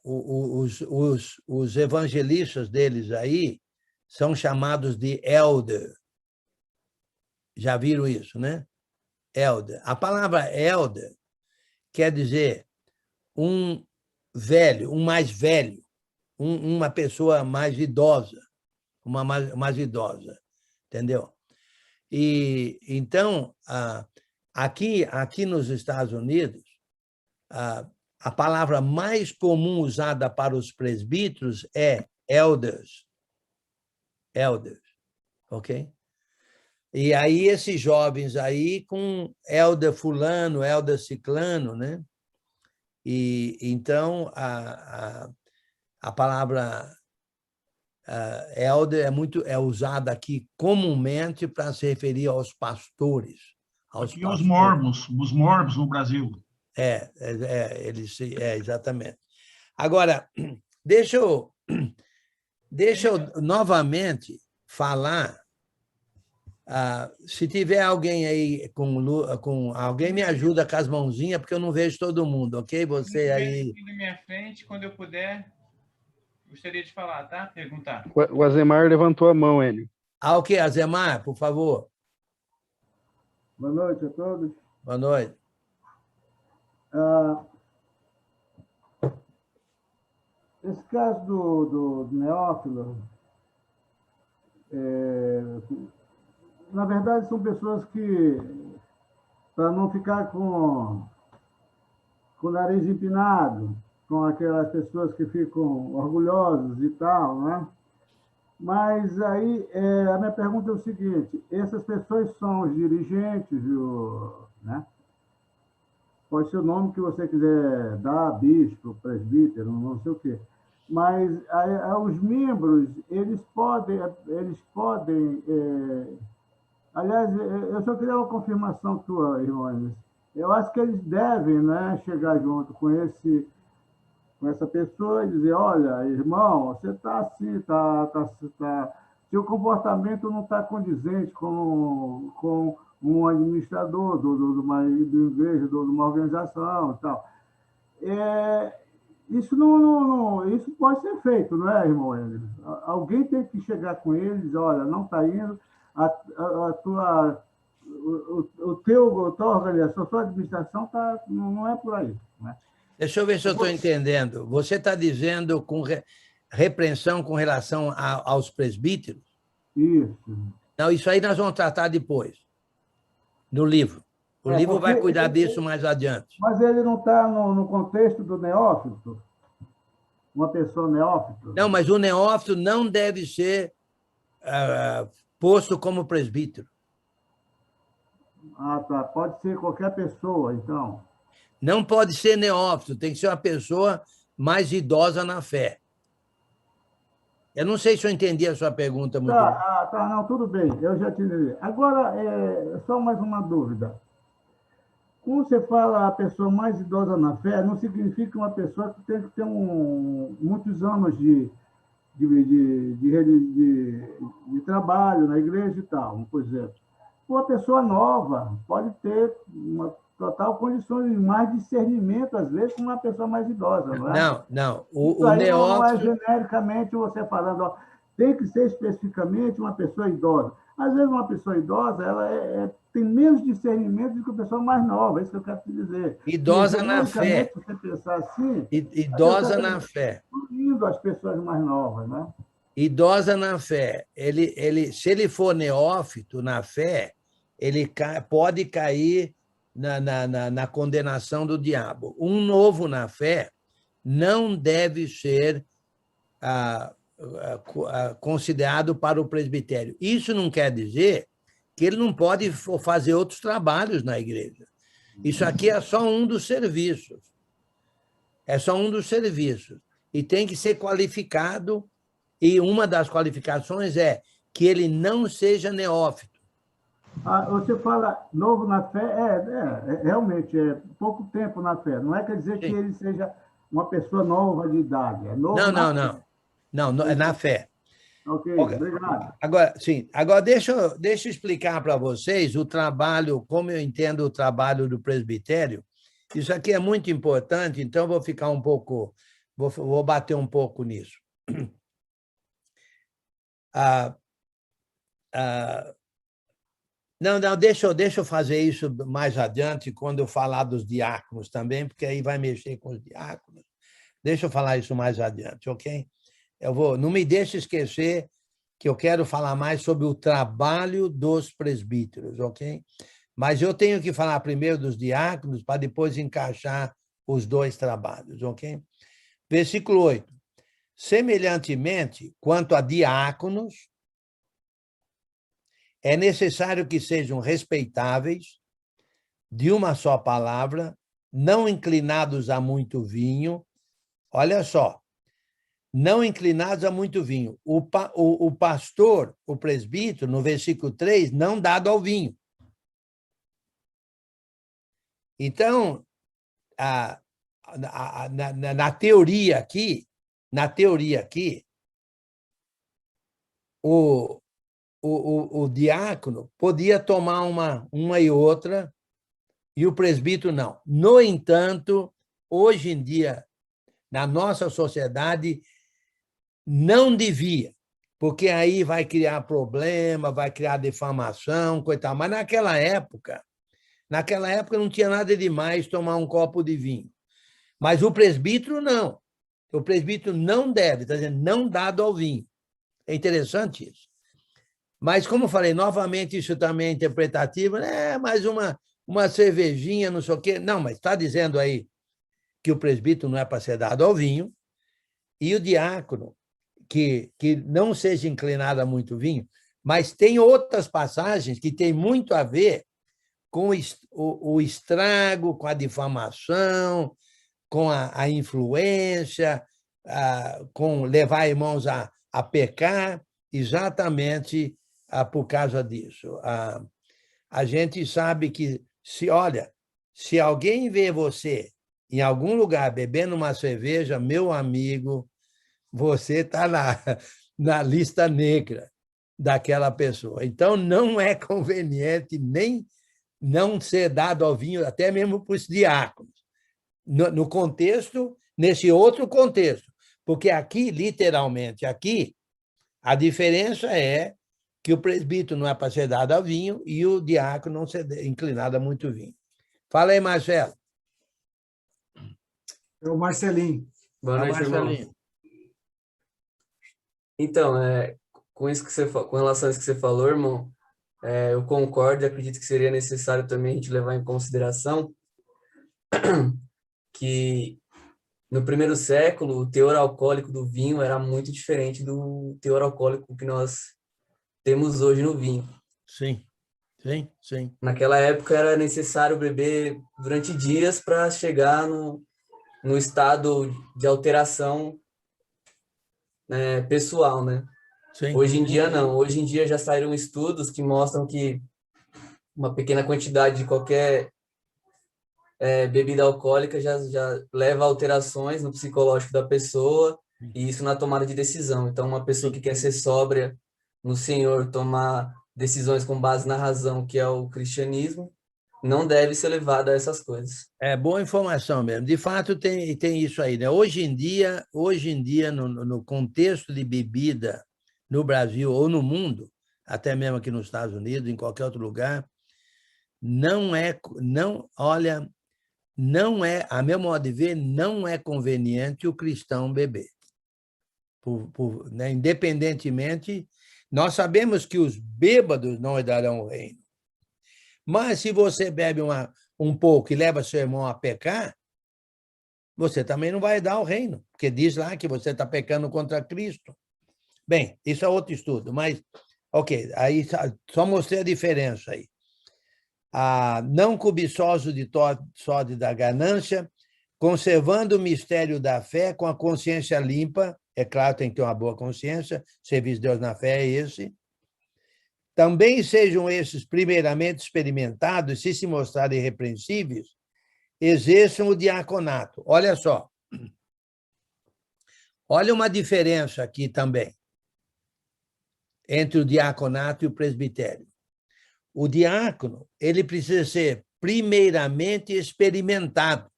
os evangelistas deles aí são chamados de elder. Já viram isso, né? Elder. A palavra elder quer dizer um velho, um mais velho, uma pessoa mais idosa, mais idosa, entendeu? E então, aqui nos Estados Unidos, a palavra mais comum usada para os presbíteros é elders. Elders, ok? E aí esses jovens aí com elder fulano, elder ciclano, né? E então a palavra elder é usada aqui comumente para se referir aos pastores. Aqui os mormons no Brasil. Exatamente. Agora, deixa eu novamente falar. Se tiver alguém aí com alguém, me ajuda com as mãozinhas, porque eu não vejo todo mundo, ok? Você aí. Na minha frente, quando eu puder, gostaria de falar, tá? Perguntar. O Azemar levantou a mão, Enio. Ok, Azemar, por favor. Boa noite a todos. Boa noite. Esse caso do Neófilo, na verdade, são pessoas que, para não ficar com o nariz empinado, com aquelas pessoas que ficam orgulhosas e tal, né? Mas aí, a minha pergunta é o seguinte, essas pessoas são os dirigentes, né? Pode ser o nome que você quiser dar, bispo, presbítero, não sei o quê. Mas os membros, eles podem aliás, eu só queria uma confirmação tua, irmão. Eu acho que eles devem, né, chegar junto com essa pessoa e dizer, olha, irmão, você está assim, seu comportamento não está condizente com um administrador de uma igreja, de uma organização e tal. Isso isso pode ser feito, não é, irmão? Alguém tem que chegar com eles, olha, não está indo, a tua organização, a tua administração não é por aí. Né? Deixa eu ver se eu estou entendendo. Você está dizendo com repreensão com relação aos presbíteros? Isso. Não, isso aí nós vamos tratar depois, no livro. O livro vai cuidar disso mais adiante. Mas ele não está no contexto do neófito? Uma pessoa neófito? Não, mas o neófito não deve ser posto como presbítero. Ah, tá. Pode ser qualquer pessoa, então. Não pode ser neófito, tem que ser uma pessoa mais idosa na fé. Eu não sei se eu entendi a sua pergunta muito bem. Tá, não, tudo bem, eu já te entendi. Agora, só mais uma dúvida. Quando você fala a pessoa mais idosa na fé, não significa uma pessoa que tem que ter muitos anos de trabalho na igreja e tal, por exemplo. Uma pessoa nova pode ter uma total condições de mais discernimento, às vezes, com uma pessoa mais idosa, não é? Não. O neófito... não é genericamente você falando, ó, tem que ser especificamente uma pessoa idosa. Às vezes, uma pessoa idosa ela tem menos discernimento do que uma pessoa mais nova, é isso que eu quero te dizer. Idosa na fé. Se você pensar assim... Idosa na fé. Incluindo as pessoas mais novas, né? Idosa na fé. Se ele for neófito na fé, ele pode cair na condenação do diabo. Um novo na fé não deve ser considerado para o presbitério. Isso não quer dizer que ele não pode fazer outros trabalhos na igreja. Isso aqui é só um dos serviços. É só um dos serviços. E tem que ser qualificado, e uma das qualificações é que ele não seja neófito. Você fala novo na fé, realmente, pouco tempo na fé. Não quer dizer que ele seja uma pessoa nova de idade. É novo Não, é na fé. Ok, obrigado. Agora deixa eu explicar para vocês o trabalho, como eu entendo o trabalho do presbitério. Isso aqui é muito importante, então vou ficar um pouco, vou bater um pouco nisso. Não, deixa eu fazer isso mais adiante, quando eu falar dos diáconos também, porque aí vai mexer com os diáconos. Deixa eu falar isso mais adiante, ok? Não me deixe esquecer que eu quero falar mais sobre o trabalho dos presbíteros, ok? Mas eu tenho que falar primeiro dos diáconos para depois encaixar os dois trabalhos, ok? Versículo 8. Semelhantemente, quanto a diáconos, é necessário que sejam respeitáveis, de uma só palavra, não inclinados a muito vinho. Olha só, não inclinados a muito vinho. O pastor, o presbítero, no versículo 3, não dado ao vinho. Então, na teoria aqui, o diácono podia tomar uma e outra, e o presbítero não. No entanto, hoje em dia, na nossa sociedade, não devia, porque aí vai criar problema, vai criar defamação, coitado. Mas naquela época, Naquela época não tinha nada demais tomar um copo de vinho. Mas o presbítero não. O presbítero não deve, está dizendo, não dado ao vinho. É interessante isso. Mas, como eu falei, novamente, isso também é interpretativo, né? Mais uma cervejinha, não sei o quê. Não, mas está dizendo aí que o presbítero não é para ser dado ao vinho, e o diácono, que não seja inclinado a muito vinho, mas tem outras passagens que têm muito a ver com o estrago, com a difamação, com a influência, com levar irmãos a pecar, exatamente por causa disso. A gente sabe que, se alguém vê você em algum lugar bebendo uma cerveja, meu amigo, você está na lista negra daquela pessoa. Então, não é conveniente nem não ser dado ao vinho, até mesmo para os diáconos, no contexto, nesse outro contexto. Porque aqui, literalmente, aqui, a diferença é que o presbítero não é para ser dado ao vinho e o diácono não ser inclinado a muito vinho. Fala aí, Marcelo. É o Marcelinho. Boa noite, Marcelinho. irmão. Então, com relação a isso que você falou, irmão, eu concordo e acredito que seria necessário também a gente levar em consideração que no primeiro século o teor alcoólico do vinho era muito diferente do teor alcoólico que nós temos hoje no vinho. Sim, sim, sim. Naquela época era necessário beber durante dias para chegar no estado de alteração pessoal, né? Sim. Hoje em dia não. Hoje em dia já saíram estudos que mostram que uma pequena quantidade de qualquer bebida alcoólica já leva a alterações no psicológico da pessoa, e isso na tomada de decisão. Então, uma pessoa que quer ser sóbria no Senhor, tomar decisões com base na razão, que é o cristianismo, não deve ser levada a essas coisas. É boa informação mesmo. De fato, tem isso aí, né? Hoje em dia, no contexto de bebida no Brasil ou no mundo, até mesmo aqui nos Estados Unidos, em qualquer outro lugar, a meu modo de ver, não é conveniente o cristão beber. Né? Independentemente, nós sabemos que os bêbados não herdarão o reino. Mas se você bebe um pouco e leva seu irmão a pecar, você também não vai dar o reino, porque diz lá que você está pecando contra Cristo. Bem, isso é outro estudo, mas, ok, aí só mostrei a diferença aí. Não cobiçoso de sorte da ganância, conservando o mistério da fé com a consciência limpa, é claro, tem que ter uma boa consciência, serviço de Deus na fé é esse. Também sejam esses primeiramente experimentados, se mostrarem irrepreensíveis, exerçam o diaconato. Olha só. Olha uma diferença aqui também entre o diaconato e o presbitério. O diácono, ele precisa ser primeiramente experimentado.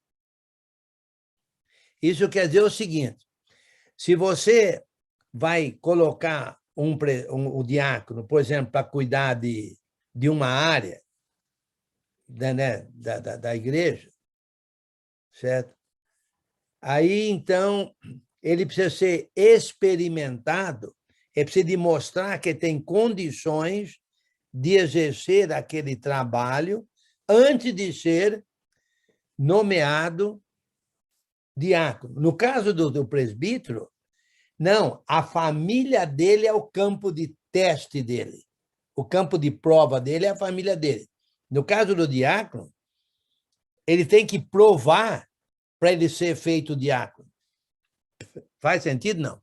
Isso quer dizer o seguinte: se você vai colocar o diácono, por exemplo, para cuidar de uma área da igreja, certo? Aí, então, ele precisa ser experimentado, ele precisa de mostrar que tem condições de exercer aquele trabalho antes de ser nomeado diácono. No caso do presbítero, não, a família dele é o campo de teste dele. O campo de prova dele é a família dele. No caso do diácono, ele tem que provar para ele ser feito diácono. Faz sentido, não?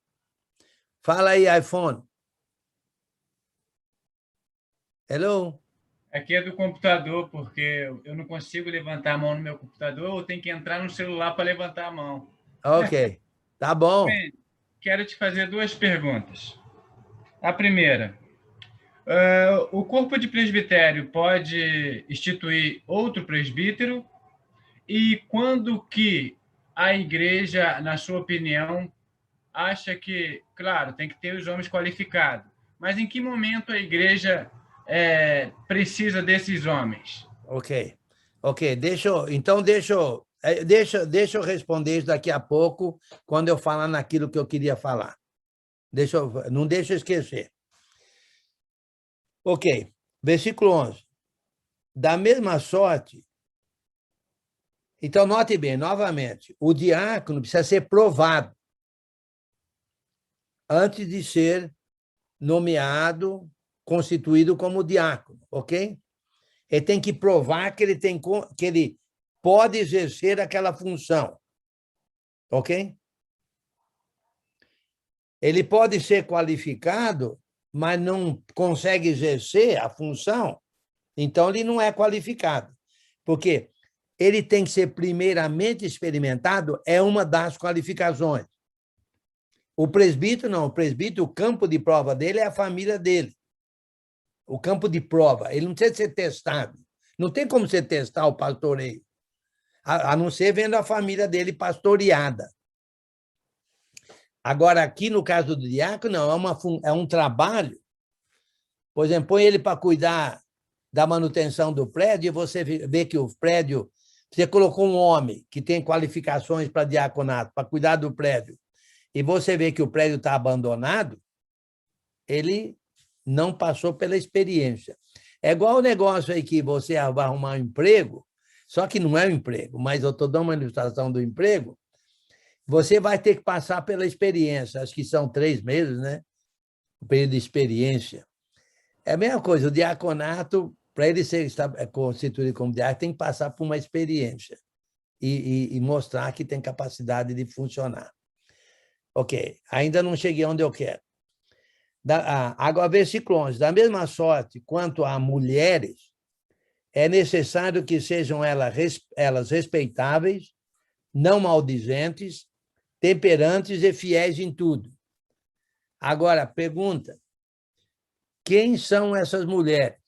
Fala aí, iPhone. Hello? Aqui é do computador, porque eu não consigo levantar a mão no meu computador, eu tenho que entrar no celular para levantar a mão. Ok, tá bom. Bem, quero te fazer duas perguntas. A primeira, o corpo de presbitério pode instituir outro presbítero? E quando que a igreja, na sua opinião, acha que, claro, tem que ter os homens qualificados, mas em que momento a igreja precisa desses homens? Ok. Ok, deixa eu responder isso daqui a pouco, quando eu falar naquilo que eu queria falar. Não deixa eu esquecer. Ok, versículo 11. Da mesma sorte, então note bem, novamente, o diácono precisa ser provado antes de ser nomeado, constituído como diácono, ok? Ele tem que provar que ele pode exercer aquela função, ok? Ele pode ser qualificado, mas não consegue exercer a função, então ele não é qualificado, porque ele tem que ser primeiramente experimentado, é uma das qualificações. O presbítero não, o presbítero, o campo de prova dele é a família dele. O campo de prova, ele não precisa ser testado. Não tem como você testar o pastoreio, a não ser vendo a família dele pastoreada. Agora, aqui no caso do diácono, não, é um trabalho. Por exemplo, põe ele para cuidar da manutenção do prédio e você vê que o prédio... Você colocou um homem que tem qualificações para diaconato, para cuidar do prédio, e você vê que o prédio está abandonado, ele não passou pela experiência. É igual o negócio aí que você vai arrumar um emprego, só que não é um emprego, mas eu estou dando uma ilustração do emprego, você vai ter que passar pela experiência, acho que são 3 meses, né? O período de experiência. É a mesma coisa, o diaconato, para ele ser constituído como diácono, tem que passar por uma experiência e mostrar que tem capacidade de funcionar. Ok, ainda não cheguei onde eu quero. Agora, versículo 11. Da mesma sorte quanto a mulheres, é necessário que sejam elas respeitáveis, não maldizentes, temperantes e fiéis em tudo. Agora, pergunta, quem são essas mulheres?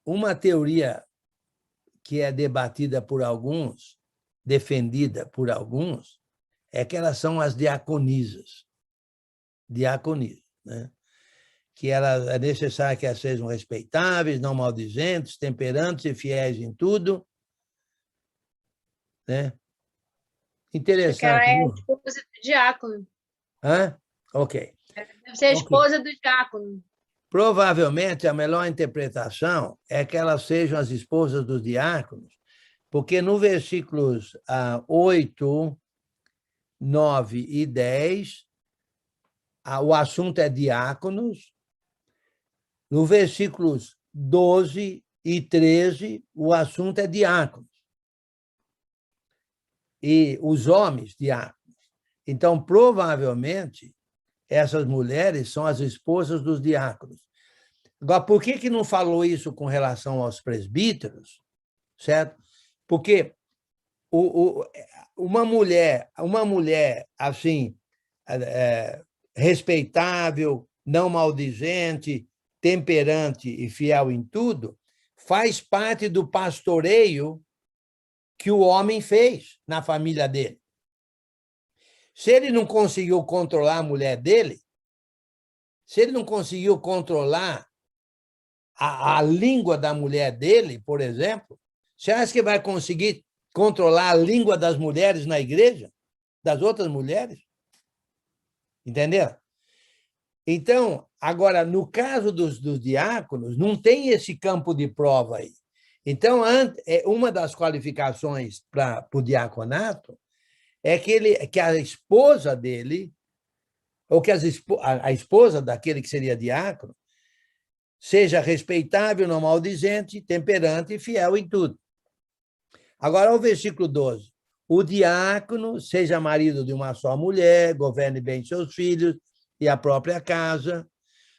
Uma teoria que é debatida por alguns, defendida por alguns, é que elas são as diaconisas. Diaconisas, né? Que é necessário que elas sejam respeitáveis, não maldizentes, temperantes e fiéis em tudo. Né? Interessante. Porque ela é a esposa do diácono. Hã? Ok. Deve ser a esposa do diácono. Provavelmente, a melhor interpretação é que elas sejam as esposas dos diáconos, porque no versículos 8, 9 e 10, o assunto é diáconos. No versículos 12 e 13, o assunto é diáconos. E os homens, diáconos. Então, provavelmente, essas mulheres são as esposas dos diáconos. Agora, por que não falou isso com relação aos presbíteros? Certo? Porque uma mulher assim, respeitável, não maldizente, temperante e fiel em tudo, faz parte do pastoreio que o homem fez na família dele. Se ele não conseguiu controlar a mulher dele, se ele não conseguiu controlar a língua da mulher dele, por exemplo, você acha que vai conseguir controlar a língua das mulheres na igreja? Das outras mulheres? Entendeu? Então, agora, no caso dos diáconos, não tem esse campo de prova aí. Então, uma das qualificações para o diaconato é que a esposa dele, ou que a esposa daquele que seria diácono, seja respeitável, não maldizente, temperante e fiel em tudo. Agora, o versículo 12. O diácono seja marido de uma só mulher, governe bem seus filhos e a própria casa,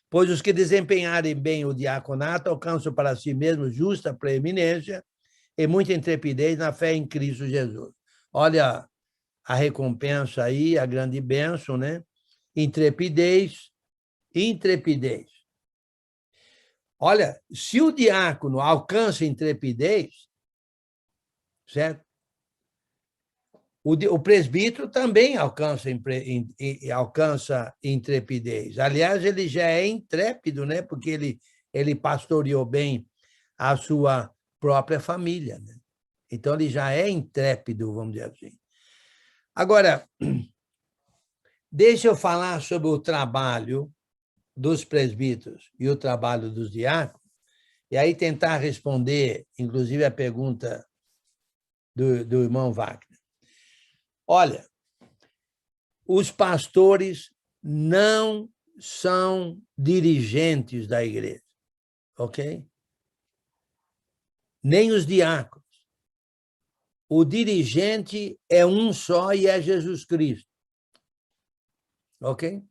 pois os que desempenharem bem o diaconato alcançam para si mesmos justa preeminência e muita intrepidez na fé em Cristo Jesus. Olha a recompensa aí, a grande bênção, né? Intrepidez. Olha, se o diácono alcança intrepidez, certo? O presbítero também alcança intrepidez. Aliás, ele já é intrépido, né? Porque ele pastoreou bem a sua própria família, né? Então, ele já é intrépido, vamos dizer assim. Agora, deixa eu falar sobre o trabalho dos presbíteros e o trabalho dos diáconos, e aí tentar responder, inclusive, a pergunta do irmão Wagner. Olha, os pastores não são dirigentes da igreja, ok? Nem os diáconos. O dirigente é um só e é Jesus Cristo. Ok?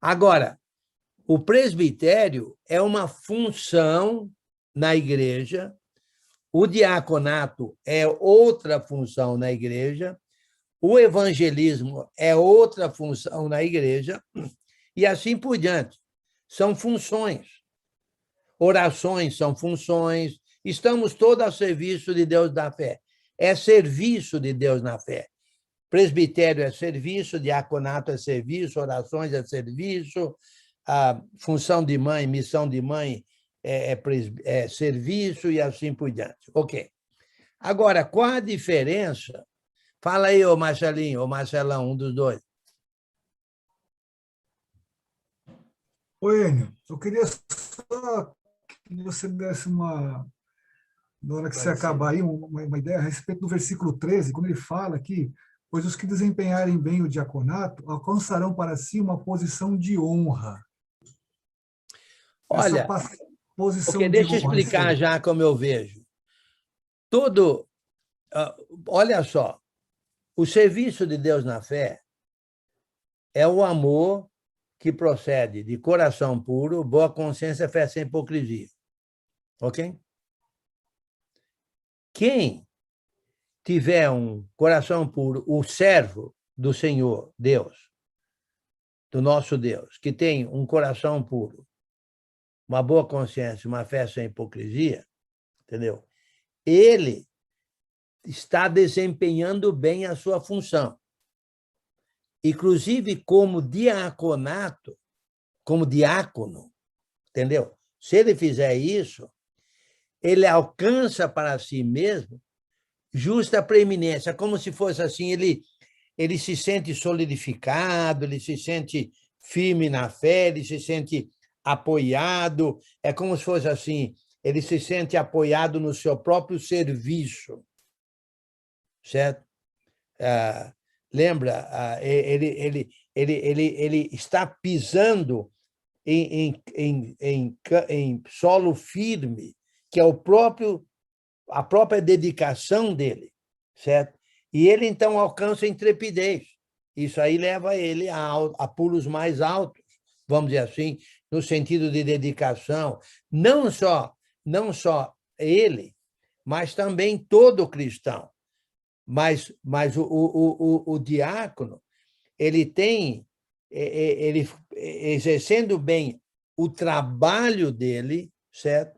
Agora, o presbitério é uma função na igreja, o diaconato é outra função na igreja, o evangelismo é outra função na igreja, e assim por diante. São funções. Orações são funções. Estamos todos a serviço de Deus na fé. É serviço de Deus na fé. Presbitério é serviço, diaconato é serviço, orações é serviço, a função de mãe, missão de mãe é serviço e assim por diante. Ok. Agora, qual a diferença? Fala aí, ô Marcelinho, ou Marcelão, um dos dois. Oi, Enio, eu queria só que você desse uma, na hora que você acabar aí, uma ideia a respeito do versículo 13, quando ele fala aqui, pois os que desempenharem bem o diaconato alcançarão para si uma posição de honra. Olha, posição porque de deixa eu honra, explicar já como eu vejo. Tudo, olha só, o serviço de Deus na fé é o amor que procede de coração puro, boa consciência, fé sem hipocrisia. Ok? Quem tiver um coração puro, o servo do Senhor, Deus, do nosso Deus, que tem um coração puro, uma boa consciência, uma fé sem hipocrisia, entendeu? Ele está desempenhando bem a sua função. Inclusive, como diaconato, como diácono, entendeu? Se ele fizer isso, ele alcança para si mesmo justa preeminência, como se fosse assim, ele se sente solidificado, ele se sente firme na fé, ele se sente apoiado, é como se fosse assim, ele se sente apoiado no seu próprio serviço, certo? Lembra, ele está pisando em solo firme, que é a própria dedicação dele, certo? E ele, então, alcança a intrepidez. Isso aí leva ele a pulos mais altos, vamos dizer assim, no sentido de dedicação. Não só ele, mas também todo cristão. Mas o diácono, ele tem, ele exercendo bem o trabalho dele, certo?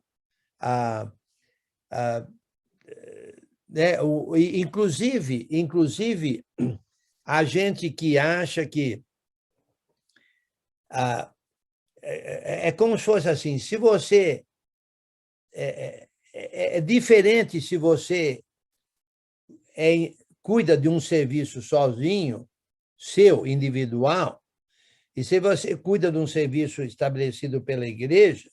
Inclusive, a gente que acha que é como se fosse assim, se você é diferente se você cuida de um serviço sozinho, seu, individual, e se você cuida de um serviço estabelecido pela igreja,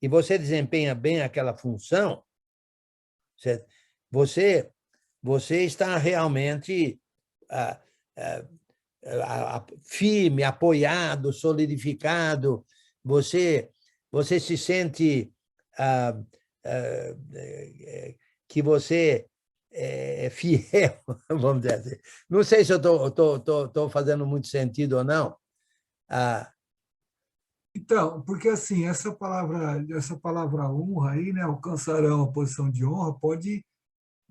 e você desempenha bem aquela função, certo? Você está realmente firme, apoiado, solidificado, você se sente que você é fiel, vamos dizer assim. Não sei se eu estou fazendo muito sentido ou não. Então, porque assim, essa palavra honra aí, né, alcançarão a posição de honra, pode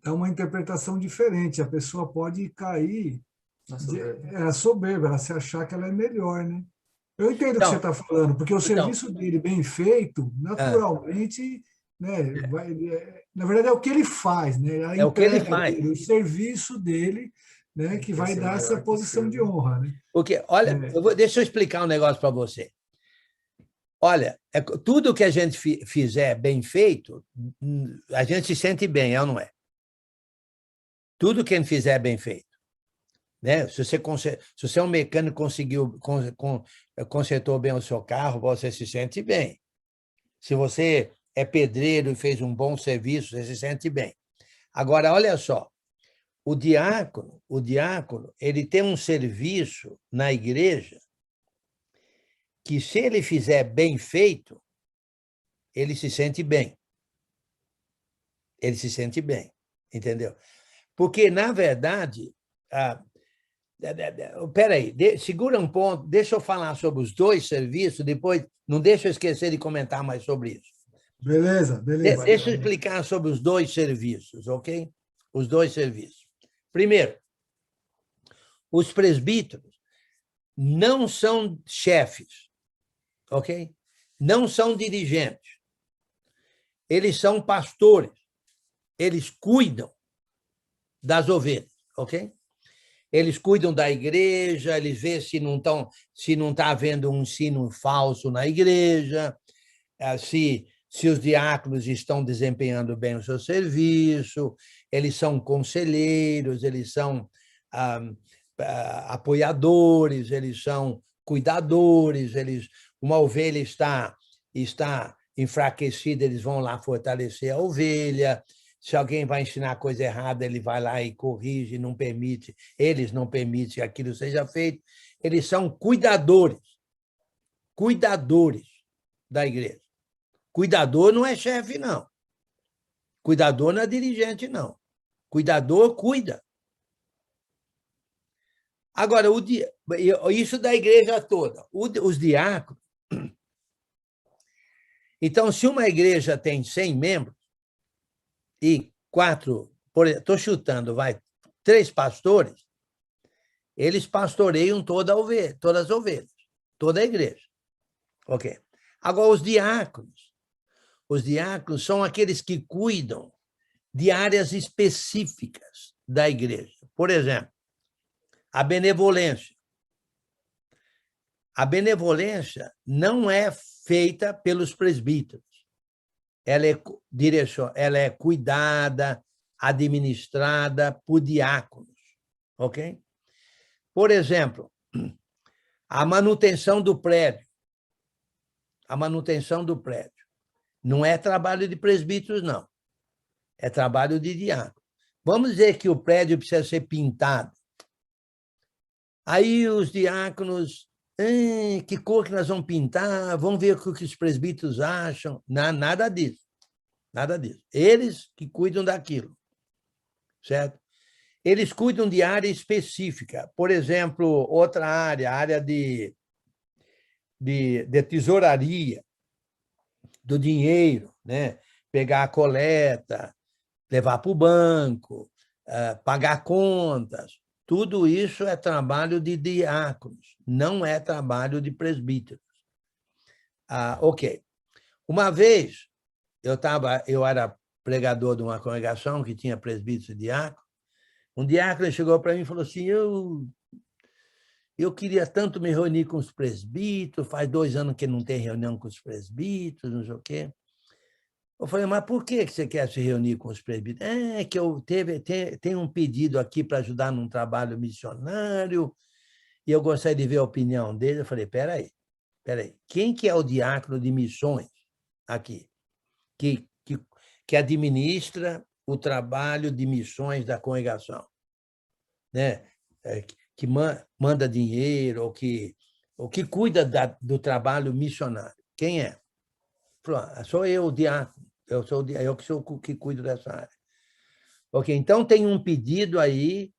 dar uma interpretação diferente. A pessoa pode cair a soberba, ela se achar que ela é melhor, né? Eu entendo o que você está falando, porque o serviço dele bem feito, naturalmente, né, na verdade é o que ele faz, né? É o que ele faz. O serviço dele, né, que vai dar essa posição de honra, né? Porque, olha, deixa eu explicar um negócio para você. Olha, tudo que a gente fizer bem feito, a gente se sente bem, é ou não é? Tudo que a gente fizer bem feito. Né? Se você é um mecânico consertou bem o seu carro, você se sente bem. Se você é pedreiro e fez um bom serviço, você se sente bem. Agora, olha só, o diácono, ele tem um serviço na igreja que, se ele fizer bem feito, ele se sente bem. Ele se sente bem, entendeu? Porque, na verdade... Espera aí, segura um ponto, deixa eu falar sobre os dois serviços, depois não deixa eu esquecer de comentar mais sobre isso. Beleza. Deixa eu explicar sobre os dois serviços, ok? Os dois serviços. Primeiro, os presbíteros não são chefes, ok? Não são dirigentes. Eles são pastores. Eles cuidam das ovelhas, ok? Eles cuidam da igreja, eles vêem se não está havendo um ensino falso na igreja, se os diáconos estão desempenhando bem o seu serviço, eles são conselheiros, eles são apoiadores, eles são cuidadores, uma ovelha está enfraquecida, eles vão lá fortalecer a ovelha. Se alguém vai ensinar coisa errada, ele vai lá e corrige, eles não permitem que aquilo seja feito. Eles são cuidadores da igreja. Cuidador não é chefe, não. Cuidador não é dirigente, não. Cuidador cuida. Agora, isso da igreja toda. Os diáconos... Então, se uma igreja tem 100 membros, e estou chutando, 3 pastores, eles pastoreiam todas as ovelhas, toda a igreja. Ok. Agora, os diáconos são aqueles que cuidam de áreas específicas da igreja. Por exemplo, a benevolência. A benevolência não é feita pelos presbíteros. Ela é cuidada, administrada por diáconos, ok? Por exemplo, a manutenção do prédio. A manutenção do prédio não é trabalho de presbíteros, não. É trabalho de diácono. Vamos dizer que o prédio precisa ser pintado. Aí os diáconos... que cor que nós vamos pintar? Vamos ver o que os presbíteros acham. Nada disso. Nada disso. Eles que cuidam daquilo. Certo? Eles cuidam de área específica. Por exemplo, outra área, a área de tesouraria, do dinheiro, né? Pegar a coleta, levar para o banco, pagar contas. Tudo isso é trabalho de diáconos, não é trabalho de presbíteros. Ok. Uma vez, eu era pregador de uma congregação que tinha presbíteros e diáconos. Um diácono chegou para mim e falou assim, eu queria tanto me reunir com os presbíteros, faz 2 anos que não tem reunião com os presbíteros, não sei o quê. Eu falei, mas por que você quer se reunir com os presbíteros? É que eu tenho um pedido aqui para ajudar num trabalho missionário e eu gostaria de ver a opinião dele. Eu falei, peraí. Quem que é o diácono de missões aqui? Que administra o trabalho de missões da congregação? Né? Que manda dinheiro ou que cuida do trabalho missionário. Quem é? Falei, sou eu, o diácono. Eu que sou o que cuido dessa área. Ok, então tem um pedido aí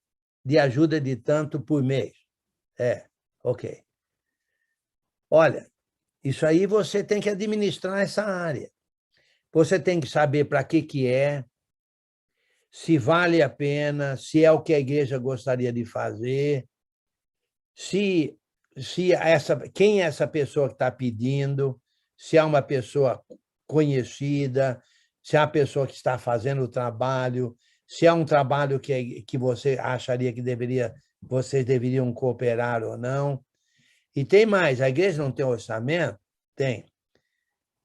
de ajuda de tanto por mês. Ok. Olha, isso aí você tem que administrar essa área. Você tem que saber para que é, se vale a pena, se é o que a igreja gostaria de fazer, quem é essa pessoa que está pedindo, se é uma pessoa conhecida, se é uma pessoa que está fazendo o trabalho, se é um trabalho que você acharia que vocês deveriam cooperar ou não. E tem mais, a igreja não tem orçamento? Tem.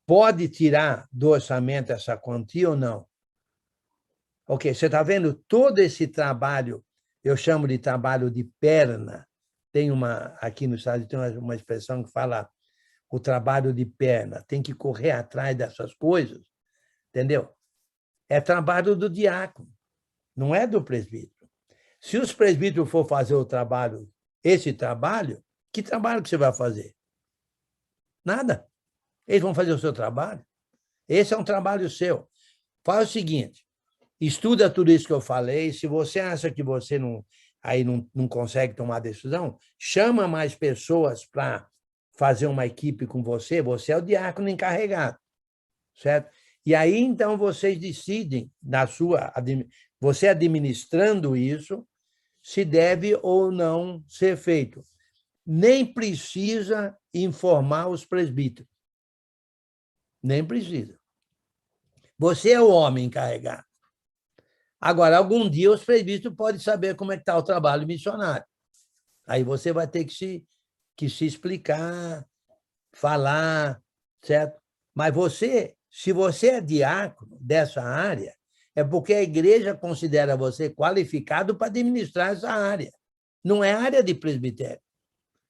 pode tirar do orçamento essa quantia ou não? Ok, você está vendo todo esse trabalho, eu chamo de trabalho de perna. Tem aqui no estado tem uma expressão que fala o trabalho de perna, tem que correr atrás dessas coisas, entendeu? É trabalho do diácono, não é do presbítero. Se os presbíteros for fazer o trabalho, esse trabalho, que trabalho que você vai fazer? Nada. Eles vão fazer o seu trabalho. Esse é um trabalho seu. Faz o seguinte, estuda tudo isso que eu falei, se você acha que você não consegue tomar decisão, chama mais pessoas para fazer uma equipe com você, você é o diácono encarregado, certo? E aí, então, vocês decidem, você administrando isso, se deve ou não ser feito. Nem precisa informar os presbíteros. Nem precisa. Você é o homem encarregado. Agora, algum dia, os presbíteros podem saber como é que está o trabalho missionário. Aí você vai ter que se explicar, falar, certo? Mas se você é diácono dessa área, é porque a igreja considera você qualificado para administrar essa área. Não é área de presbitério,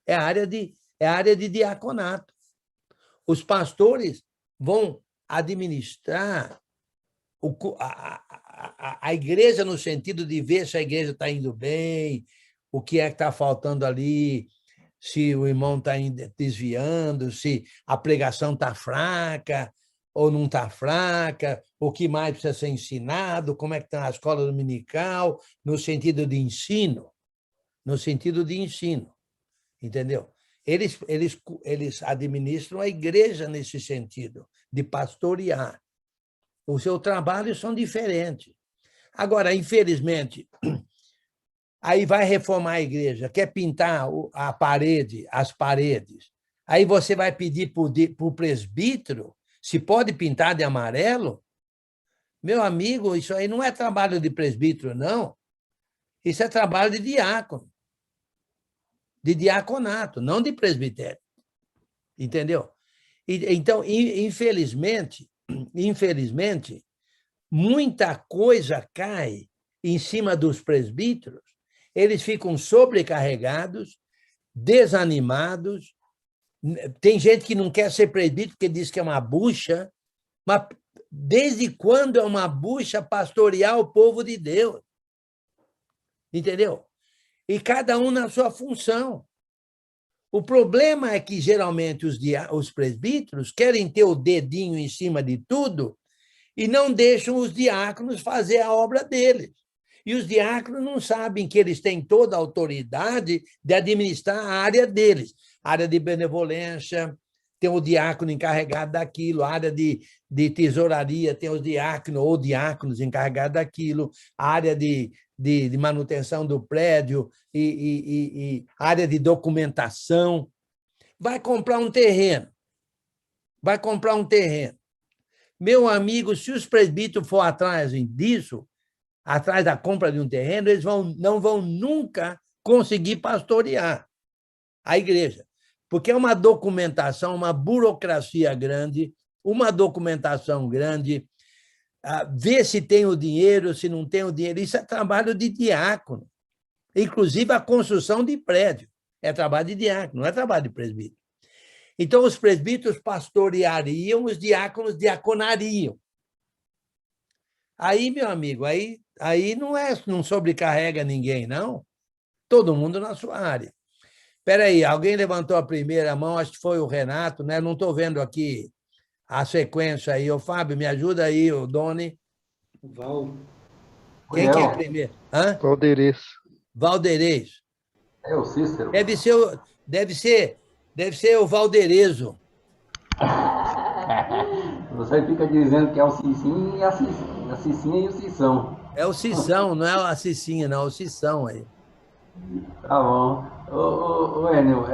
é área de diaconato. Os pastores vão administrar a igreja no sentido de ver se a igreja está indo bem, o que é que está faltando ali, se o irmão está desviando, se a pregação está fraca ou não está fraca, o que mais precisa ser ensinado, como é que está a escola dominical, no sentido de ensino, entendeu? Eles administram a igreja nesse sentido, de pastorear. O seu trabalho são diferentes. Agora, infelizmente, aí vai reformar a igreja, quer pintar as paredes, aí você vai pedir para o presbítero se pode pintar de amarelo? Meu amigo, isso aí não é trabalho de presbítero, não. Isso é trabalho de diácono, de diaconato, não de presbitério. Entendeu? Então, infelizmente, muita coisa cai em cima dos presbíteros, eles ficam sobrecarregados, desanimados. Tem gente que não quer ser presbítero porque diz que é uma bucha, mas desde quando é uma bucha pastorear o povo de Deus? Entendeu? E cada um na sua função. O problema é que, geralmente, os presbíteros querem ter o dedinho em cima de tudo e não deixam os diáconos fazer a obra deles. E os diáconos não sabem que eles têm toda a autoridade de administrar a área deles. A área de benevolência, tem o diácono encarregado daquilo, a área de tesouraria, tem os diáconos ou diáconos encarregados daquilo, a área de manutenção do prédio e área de documentação. Vai comprar um terreno. Meu amigo, se os presbíteros for atrás disso, atrás da compra de um terreno, eles não vão nunca conseguir pastorear a igreja, porque é uma documentação, uma burocracia grande, ver se tem o dinheiro, se não tem o dinheiro, isso é trabalho de diácono. Inclusive, a construção de prédio é trabalho de diácono, não é trabalho de presbítero. Então, os presbíteros pastoreariam, os diáconos diaconariam. Aí, meu amigo, aí não sobrecarrega ninguém, não. Todo mundo na sua área. Espera aí, alguém levantou a primeira mão, acho que foi o Renato, né? Não estou vendo aqui a sequência aí. Ô, Fábio, me ajuda aí, o Doni. Quem que é primeiro? Hã? Valderez. É o Cícero. Deve ser o Valderezo. Você fica dizendo que é o Cicinho e a Cicinha e o Cição. É o Cição, não é a Cicinha, não, é o Cição aí. Tá bom. Ô Enio,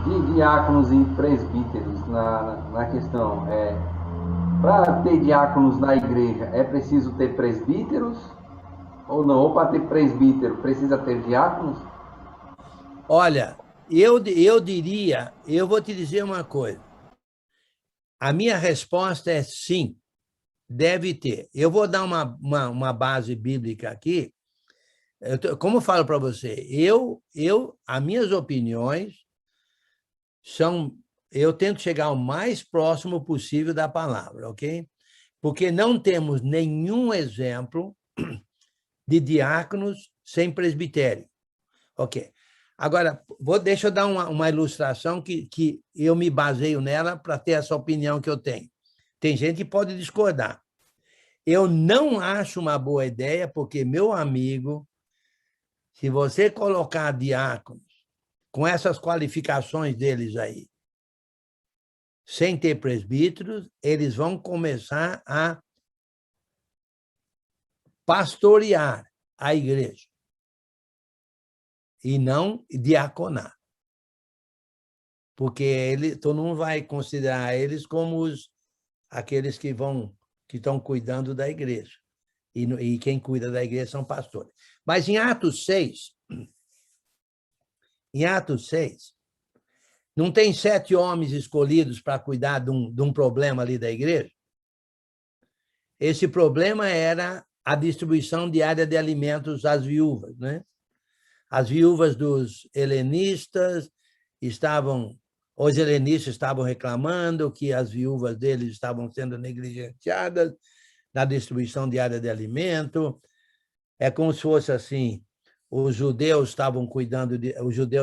de diáconos e presbíteros na questão, para ter diáconos na igreja, é preciso ter presbíteros ou não? Ou para ter presbítero, precisa ter diáconos? Olha, eu diria, eu vou te dizer uma coisa. A minha resposta é sim, deve ter. Eu vou dar uma base bíblica aqui. Como eu falo para você, as minhas opiniões são... Eu tento chegar o mais próximo possível da palavra, ok? Porque não temos nenhum exemplo de diáconos sem presbitério. Ok. Agora, deixa eu dar uma ilustração que eu me baseio nela para ter essa opinião que eu tenho. Tem gente que pode discordar. Eu não acho uma boa ideia, porque, meu amigo, se você colocar diáconos com essas qualificações deles aí, sem ter presbíteros, eles vão começar a pastorear a igreja e não diaconar. Porque todo mundo vai considerar eles como aqueles que estão cuidando da igreja. E quem cuida da igreja são pastores. Mas em Atos 6, não tem 7 homens escolhidos para cuidar de um problema ali da igreja? Esse problema era a distribuição diária de alimentos às viúvas, né? As viúvas dos helenistas os helenistas estavam reclamando que as viúvas deles estavam sendo negligenciadas na distribuição diária de alimento. É como se fosse assim, os judeus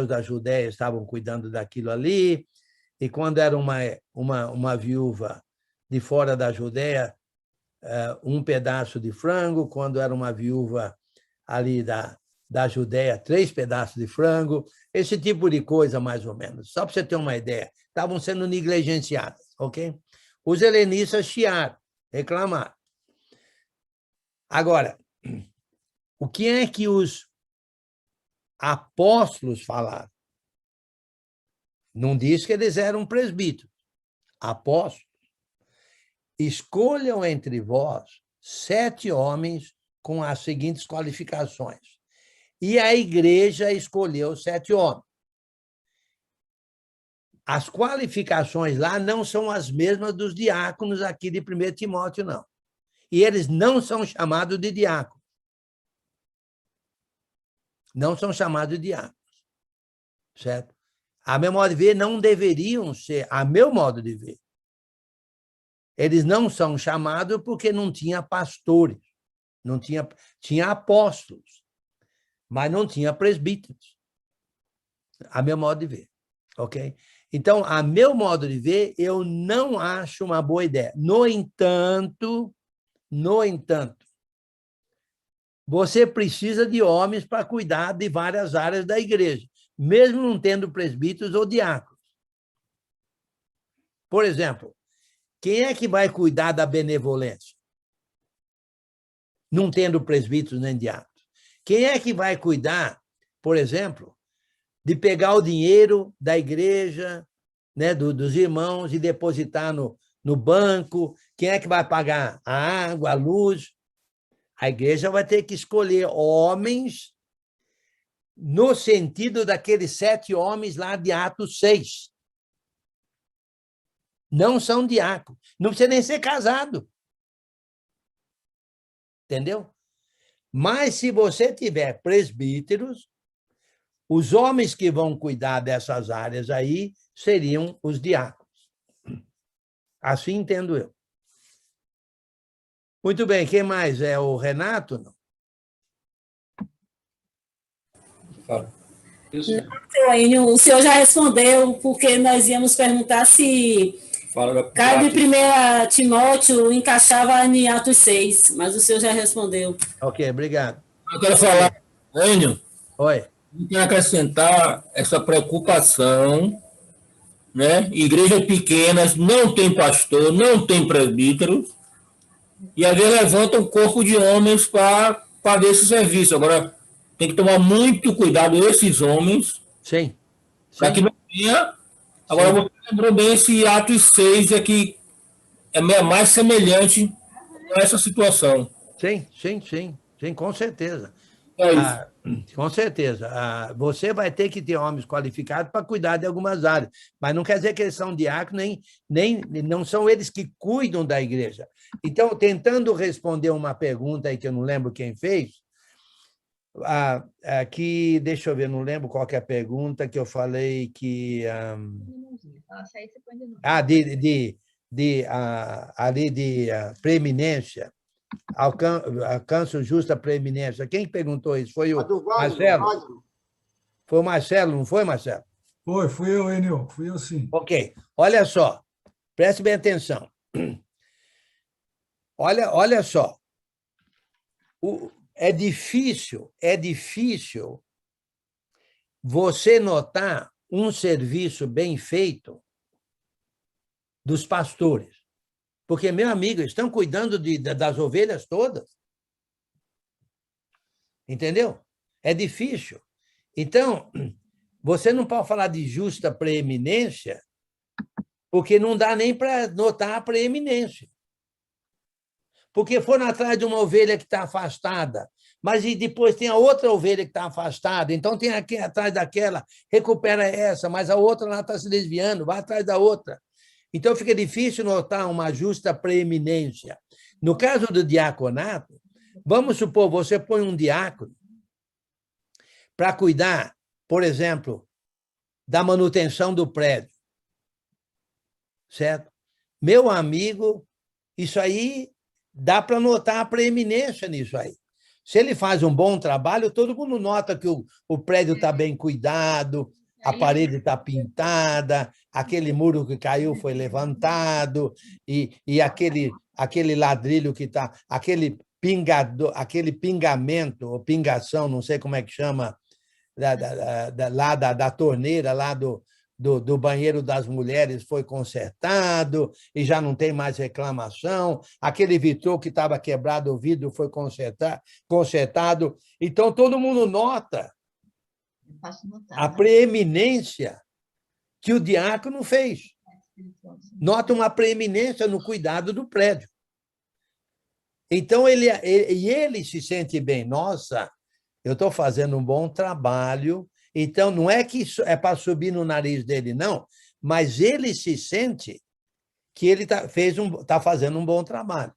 da Judéia estavam cuidando daquilo ali, e quando era uma viúva de fora da Judéia, um pedaço de frango, quando era uma viúva ali da Judéia, 3 pedaços de frango, esse tipo de coisa, mais ou menos. Só para você ter uma ideia, estavam sendo negligenciadas, ok? Os helenistas chiaram, reclamaram. Agora, o que é que os apóstolos falaram? Não diz que eles eram presbíteros. Apóstolos. Escolham entre vós 7 homens com as seguintes qualificações. E a igreja escolheu 7 homens. As qualificações lá não são as mesmas dos diáconos aqui de 1 Timóteo, não. E eles não são chamados de diáconos. Não são chamados de diáconos. Certo? A meu modo de ver, não deveriam ser, a meu modo de ver. Eles não são chamados porque não tinha pastores, tinha apóstolos, mas não tinha presbíteros. A meu modo de ver, ok? Então, a meu modo de ver, eu não acho uma boa ideia. No entanto, você precisa de homens para cuidar de várias áreas da igreja, mesmo não tendo presbíteros ou diáconos. Por exemplo, quem é que vai cuidar da benevolência? Não tendo presbíteros nem diáconos. Quem é que vai cuidar, por exemplo, de pegar o dinheiro da igreja, né, dos irmãos, e depositar no banco? Quem é que vai pagar a água, a luz? A igreja vai ter que escolher homens no sentido daqueles 7 homens lá de Atos 6. Não são diáconos. Não precisa nem ser casado. Entendeu? Mas, se você tiver presbíteros, os homens que vão cuidar dessas áreas aí seriam os diáconos. Assim entendo eu. Muito bem, quem mais? É o Renato? Não? O senhor já respondeu, porque nós íamos perguntar se Caio de 1 Timóteo encaixava em Atos 6, mas o senhor já respondeu. Ok, obrigado. Eu quero falar, Enio. Oi. Eu quero acrescentar essa preocupação, né? Igrejas pequenas não tem pastor, não tem presbítero, e às vezes levantam um corpo de homens para fazer esse serviço. Agora, tem que tomar muito cuidado esses homens. Sim. Para que não tenha. Agora, você lembrou bem, esse Atos 6 é que é mais semelhante a essa situação. Sim, com certeza. É isso. Com certeza. Você vai ter que ter homens qualificados para cuidar de algumas áreas, mas não quer dizer que eles são diáconos, nem não são eles que cuidam da igreja. Então, tentando responder uma pergunta aí que eu não lembro quem fez, aqui, deixa eu ver, não lembro qual que é a pergunta que eu falei que... ali de preeminência. Alcanço justa preeminência. Quem perguntou isso? Foi o Marcelo? Foi o Marcelo, não foi, Marcelo? Fui eu, Enio. Fui eu, sim. Ok. Olha só. Preste bem atenção. Olha só. É difícil você notar um serviço bem feito dos pastores. Porque, meu amigo, estão cuidando das ovelhas todas. Entendeu? É difícil. Então, você não pode falar de justa preeminência, porque não dá nem para notar a preeminência. Porque foram atrás de uma ovelha que está afastada, mas e depois tem a outra ovelha que está afastada, então tem aqui atrás daquela, recupera essa, mas a outra lá está se desviando, vai atrás da outra. Então, fica difícil notar uma justa preeminência. No caso do diaconato, vamos supor, você põe um diácono para cuidar, por exemplo, da manutenção do prédio. Certo? Meu amigo, isso aí dá para notar a preeminência nisso aí. Se ele faz um bom trabalho, todo mundo nota que o prédio está bem cuidado, a parede está pintada, aquele muro que caiu foi levantado, e aquele ladrilho que está... aquele pingamento, ou pingação, não sei como é que chama, lá da torneira, lá do banheiro das mulheres foi consertado, e já não tem mais reclamação. Aquele vitrô que estava quebrado, o vidro foi consertado. Então, todo mundo nota a preeminência que o diácono fez. Nota uma preeminência no cuidado do prédio. Então, ele se sente bem. Nossa, eu estou fazendo um bom trabalho. Então, não é que isso é para subir no nariz dele, não, mas ele se sente que ele está fazendo um bom trabalho.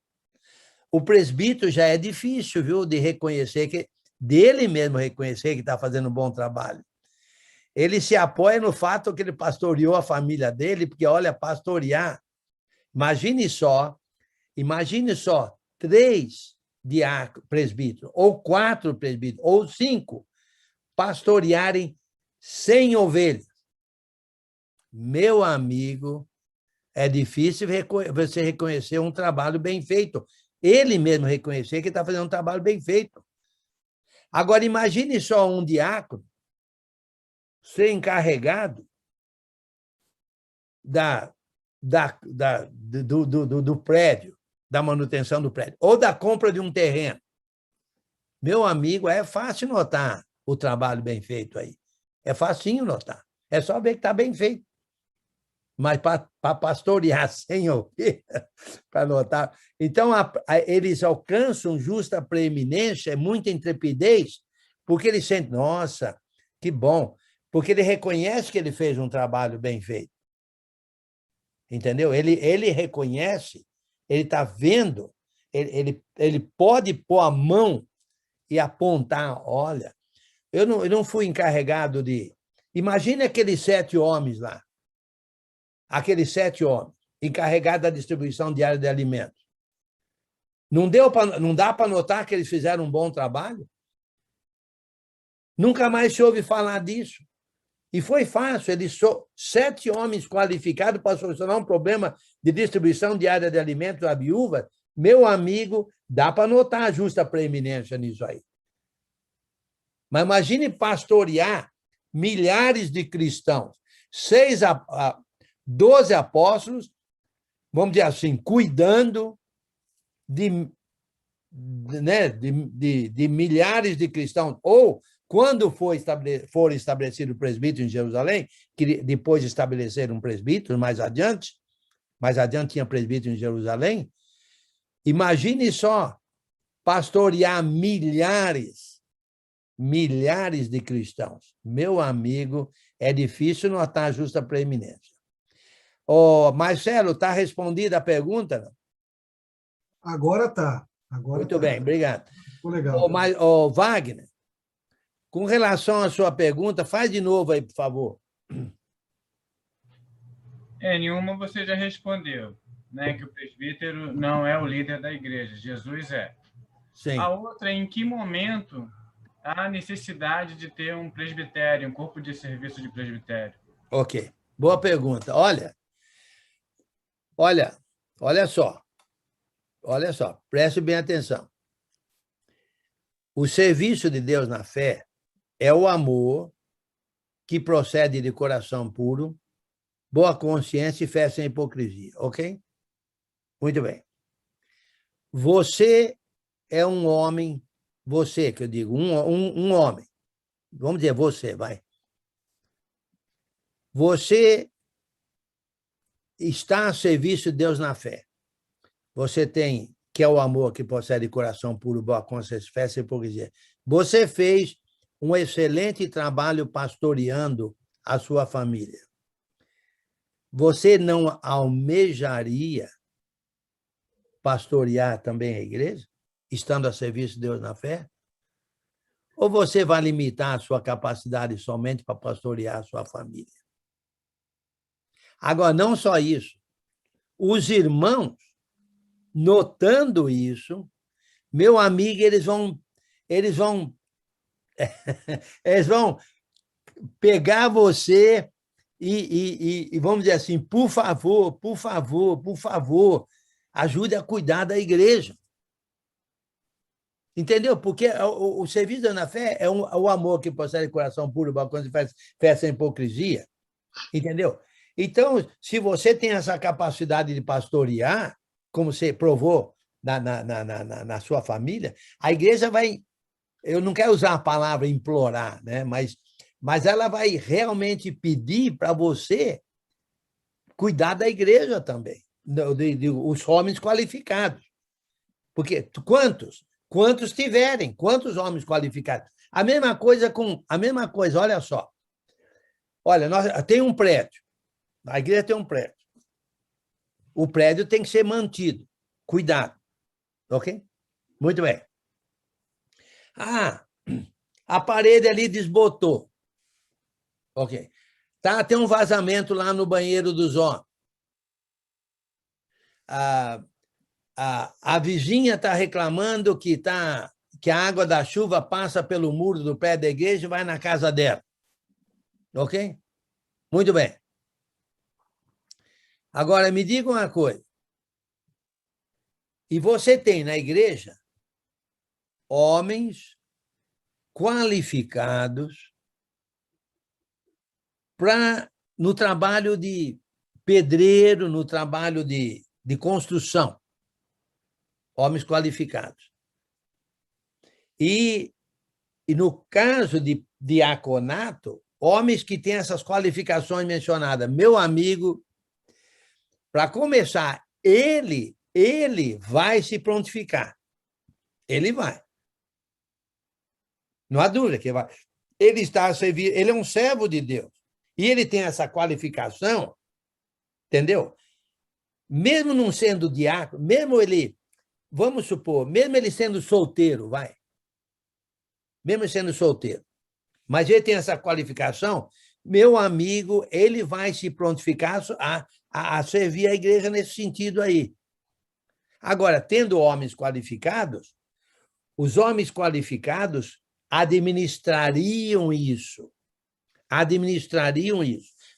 O presbítero já é difícil, viu, de reconhecer, dele mesmo reconhecer que está fazendo um bom trabalho. Ele se apoia no fato que ele pastoreou a família dele, porque, olha, pastorear, imagine só, 3 presbíteros, ou 4 presbíteros, ou 5, pastorearem 100 ovelhas. Meu amigo, é difícil você reconhecer um trabalho bem feito. Ele mesmo reconhecer que está fazendo um trabalho bem feito. Agora, imagine só um diácono ser encarregado do prédio, da manutenção do prédio, ou da compra de um terreno. Meu amigo, é fácil notar o trabalho bem feito aí. É facinho notar. É só ver que está bem feito. Mas para pastorear sem ovelha, para notar... Então, eles alcançam justa preeminência, muita intrepidez, porque eles sentem, nossa, que bom, porque ele reconhece que ele fez um trabalho bem feito. Entendeu? Ele reconhece, ele está vendo, ele pode pôr a mão e apontar, olha, eu não fui encarregado de... Imagine aqueles 7 homens lá. Aqueles 7 homens, encarregados da distribuição diária de alimentos. Não dá para notar que eles fizeram um bom trabalho? Nunca mais se ouve falar disso. E foi fácil, 7 homens qualificados para solucionar um problema de distribuição diária de alimentos à viúva. Meu amigo, dá para notar a justa preeminência nisso aí. Mas imagine pastorear milhares de cristãos, 12 apóstolos, vamos dizer assim, cuidando de milhares de cristãos, ou quando for estabelecido o presbítero em Jerusalém, que depois de estabelecer um presbítero mais adiante tinha presbítero em Jerusalém, imagine só pastorear milhares milhares de cristãos. Meu amigo, é difícil notar a justa preeminência. Ô, Marcelo, está respondida a pergunta? Não? Agora está. Muito bem, obrigado. Ficou legal. Ô, Wagner, com relação à sua pergunta, faz de novo aí, por favor. Nenhuma você já respondeu, né? Que o presbítero não é o líder da igreja, Jesus é. Sim. A outra, em que momento há necessidade de ter um presbitério, um corpo de serviço de presbitério? Ok, boa pergunta. Olha só, preste bem atenção. O serviço de Deus na fé é o amor que procede de coração puro, boa consciência e fé sem hipocrisia, ok? Muito bem. Você é um homem, você, que eu digo, um homem. Vamos dizer você, vai. Você está a serviço de Deus na fé. Você tem, que é o amor que procede de coração puro, boa consciência, fé sem hipocrisia. Você fez um excelente trabalho pastoreando a sua família. Você não almejaria pastorear também a igreja, estando a serviço de Deus na fé? Ou você vai limitar a sua capacidade somente para pastorear a sua família? Agora, não só isso. Os irmãos, notando isso, meu amigo, eles vão pegar você e vamos dizer assim, por favor, ajude a cuidar da igreja. Entendeu? Porque o serviço da fé é o amor que procede de coração puro, quando faz fé sem hipocrisia. Entendeu? Então, se você tem essa capacidade de pastorear, como você provou na sua família, a igreja vai, eu não quero usar a palavra implorar, né? Mas ela vai realmente pedir para você cuidar da igreja também, os homens qualificados. Porque quantos tiverem, quantos homens qualificados? A mesma coisa, olha só. Olha, tem um prédio, a igreja tem um prédio. O prédio tem que ser mantido, cuidado, ok? Muito bem. A parede ali desbotou. Ok. Tem um vazamento lá no banheiro dos homens. A vizinha está reclamando que a água da chuva passa pelo muro do prédio da igreja e vai na casa dela. Ok? Muito bem. Agora, me diga uma coisa. E você tem na igreja homens qualificados no trabalho de pedreiro, no trabalho de construção. Homens qualificados. E no caso de diaconato, homens que têm essas qualificações mencionadas. Meu amigo, para começar, ele vai se prontificar. Ele vai. Não há dúvida que vai. Ele está a servir, ele é um servo de Deus. E ele tem essa qualificação, entendeu? Mesmo não sendo diácono, mesmo ele, vamos supor, mesmo ele sendo solteiro, vai. Mesmo sendo solteiro. Mas ele tem essa qualificação, meu amigo, ele vai se prontificar a servir a igreja nesse sentido aí. Agora, tendo homens qualificados, os homens qualificados administrariam isso.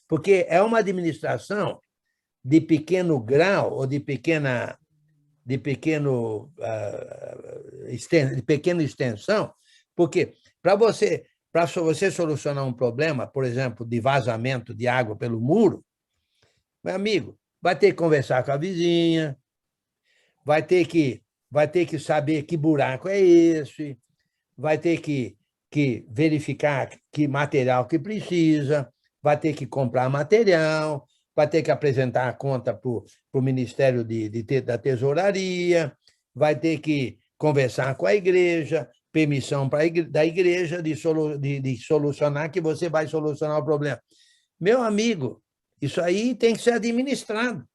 Porque é uma administração de pequeno grau ou de pequena extensão, porque para você solucionar um problema, por exemplo, de vazamento de água pelo muro, meu amigo, vai ter que conversar com a vizinha, vai ter que saber que buraco é esse, vai ter que verificar que material que precisa, vai ter que comprar material, vai ter que apresentar a conta para o Ministério da Tesouraria, vai ter que conversar com a igreja, permissão da igreja de solucionar, que você vai solucionar o problema. Meu amigo, isso aí tem que ser administrado.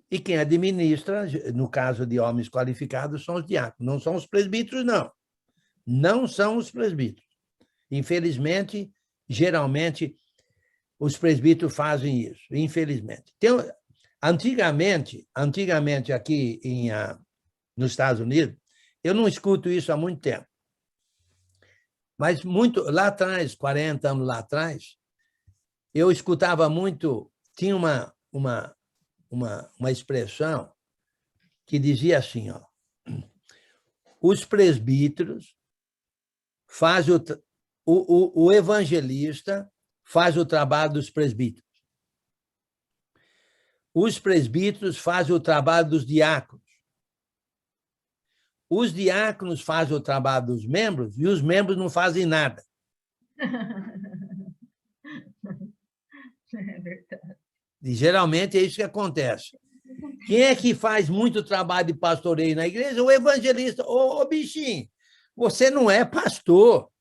E quem administra, no caso de homens qualificados, são os diáconos, não são os presbíteros, não. Não são os presbíteros. Infelizmente, geralmente, os presbíteros fazem isso, infelizmente. Antigamente aqui nos Estados Unidos, eu não escuto isso há muito tempo. Mas lá atrás, 40 anos lá atrás, eu escutava muito, tinha uma expressão que dizia assim, ó, os presbíteros fazem o evangelista faz o trabalho dos presbíteros. Os presbíteros fazem o trabalho dos diáconos. Os diáconos fazem o trabalho dos membros e os membros não fazem nada. É verdade. E geralmente é isso que acontece. Quem é que faz muito trabalho de pastoreio na igreja? O evangelista. Ô, bichinho, você não é pastor.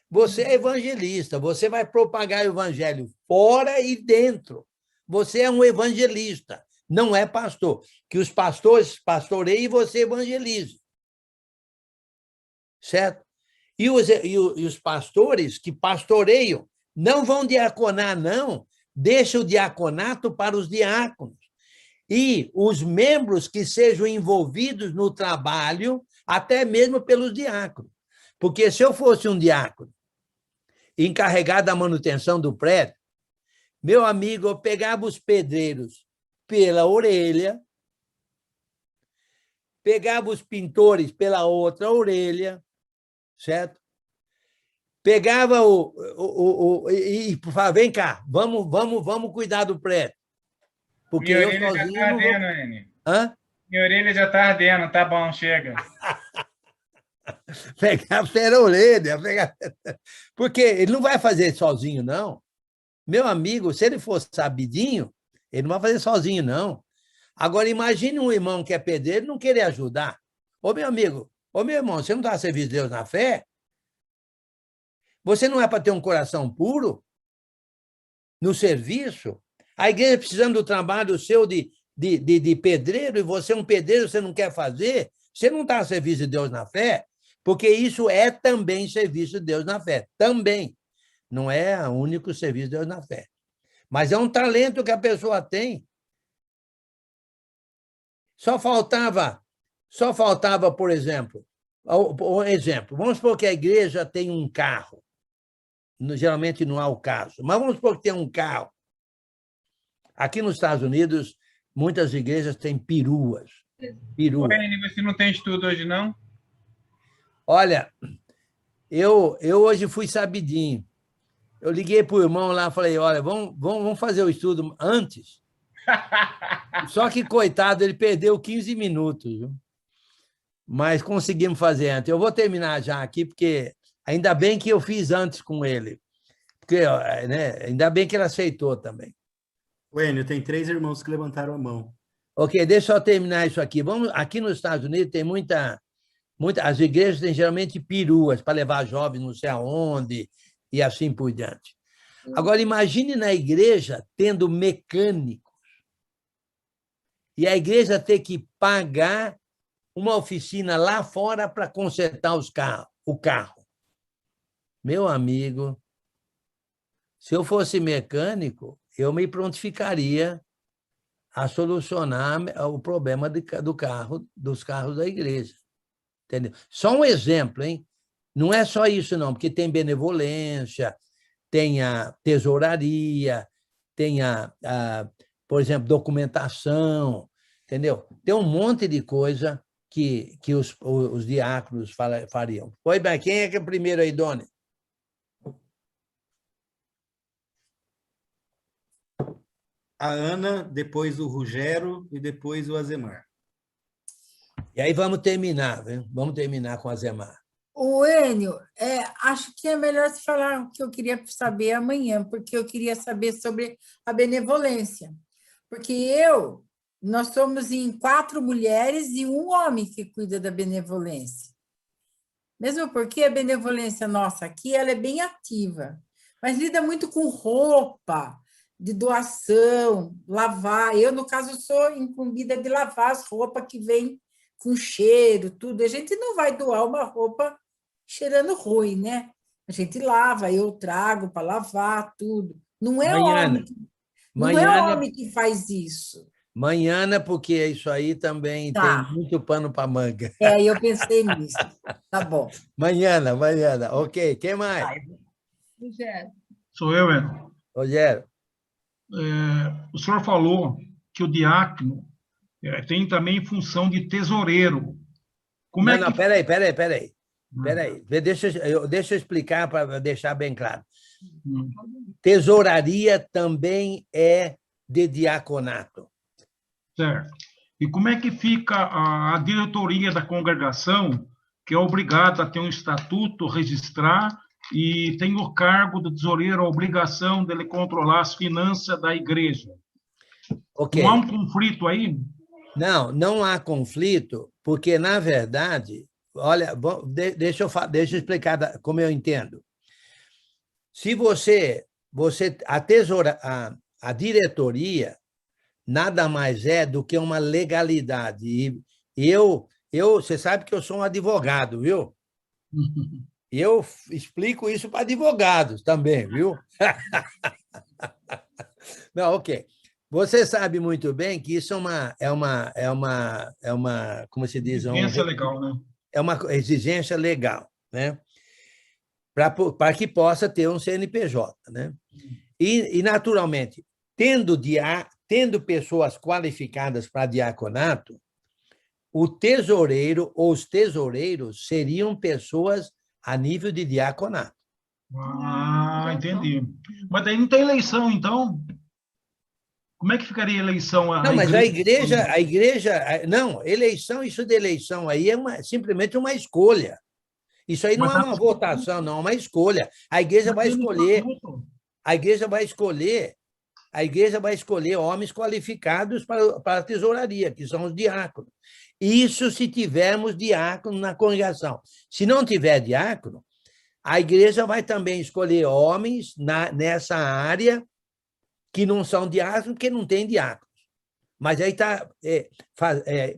Você é evangelista. Você vai propagar o evangelho fora e dentro. Você é um evangelista, não é pastor. Que os pastores pastoreiem e você evangelize. Certo? E os pastores que pastoreiam não vão diaconar, não. Deixa o diaconato para os diáconos. E os membros que sejam envolvidos no trabalho, até mesmo pelos diáconos. Porque se eu fosse um diácono encarregado da manutenção do prédio, meu amigo, eu pegava os pedreiros pela orelha, pegava os pintores pela outra orelha, certo? Pegava e falava, vem cá, vamos cuidar do prédio. Porque Minha eu orelha sozinho já está não vou... ardendo, N. Hã? Minha orelha já está ardendo, tá bom, chega. Pegava pela orelha. Porque ele não vai fazer sozinho, não. Meu amigo, se ele fosse sabidinho, ele não vai fazer sozinho, não. Agora, imagine um irmão que é pedreiro não querer ajudar. Ô, meu amigo, ô, meu irmão, você não está a serviço de Deus na fé? Você não é para ter um coração puro no serviço? A igreja precisando do trabalho seu de pedreiro, e você é um pedreiro, você não quer fazer? Você não está a serviço de Deus na fé? Porque isso é também serviço de Deus na fé. Também. Não é o único serviço de Deus na fé. Mas é um talento que a pessoa tem. Só faltava, por exemplo, vamos supor que a igreja tem um carro. Geralmente não há o caso, mas vamos supor que tem um carro. Aqui nos Estados Unidos, muitas igrejas têm peruas. Perua. Você não tem estudo hoje, não? Olha, eu hoje fui sabidinho. Eu liguei para o irmão lá e falei, olha, vamos fazer o estudo antes. Só que, coitado, ele perdeu 15 minutos. Viu? Mas conseguimos fazer antes. Eu vou terminar já aqui, porque ainda bem que eu fiz antes com ele. Porque, né, ainda bem que ele aceitou também. Enio, tem 3 irmãos que levantaram a mão. Ok, deixa eu terminar isso aqui. Aqui nos Estados Unidos tem as igrejas têm geralmente peruas para levar jovens não sei aonde e assim por diante. Agora, imagine na igreja tendo mecânicos e a igreja ter que pagar uma oficina lá fora para consertar o carro. Meu amigo, se eu fosse mecânico, eu me prontificaria a solucionar o problema dos carros da igreja. Entendeu? Só um exemplo, hein? Não é só isso, não, porque tem benevolência, tem a tesouraria, tem por exemplo, documentação, entendeu? Tem um monte de coisa que os diáconos fariam. Pois bem, quem é que é o primeiro aí, Dona? A Ana, depois o Rogério e depois o Azemar. E aí vamos terminar, viu? Vamos terminar com a Azemar. O Enio, acho que é melhor você falar o que eu queria saber amanhã, porque eu queria saber sobre a benevolência. Porque nós somos em 4 mulheres e um homem que cuida da benevolência. Mesmo porque a benevolência nossa aqui, ela é bem ativa, mas lida muito com roupa, de doação, lavar. Eu, no caso, sou incumbida de lavar as roupas que vêm com cheiro, tudo. A gente não vai doar uma roupa cheirando ruim, né? A gente lava, eu trago para lavar, tudo. Não é Manhã. homem que faz isso. Manhã, porque isso aí também Tá. tem muito pano para manga. Eu pensei nisso. Tá bom. Manhã. Ok, quem mais? Rogério. Sou eu, Eno. Rogério. O senhor falou que o diácono tem também função de tesoureiro. Como Não, peraí. Deixa eu explicar para deixar bem claro. Tesouraria também é de diaconato. Certo. E como é que fica a diretoria da congregação, que é obrigada a ter um estatuto, registrar, e tem o cargo do tesoureiro, a obrigação dele controlar as finanças da igreja? Okay. Não há um conflito aí? Não há conflito, porque, na verdade, olha, deixa eu explicar como eu entendo. Se a diretoria nada mais é do que uma legalidade. E você sabe que eu sou um advogado, viu? Eu explico isso para advogados também, viu? Não, ok. Você sabe muito bem que isso é uma como se diz? Exigência legal, né? É uma exigência legal, né? Para que possa ter um CNPJ, né? E naturalmente, tendo pessoas qualificadas para diaconato, o tesoureiro ou os tesoureiros seriam pessoas a nível de diaconato. Ah, entendi. Mas daí não tem eleição, então? Como é que ficaria a eleição? Não, mas a igreja... Não, eleição, isso de eleição aí é simplesmente uma escolha. Isso aí não é uma votação, não, é uma escolha. A igreja vai escolher... A igreja vai escolher homens qualificados para a tesouraria, que são os diáconos. Isso se tivermos diácono na congregação. Se não tiver diácono, a igreja vai também escolher homens nessa área que não são diáconos, porque não tem diáconos. Mas aí está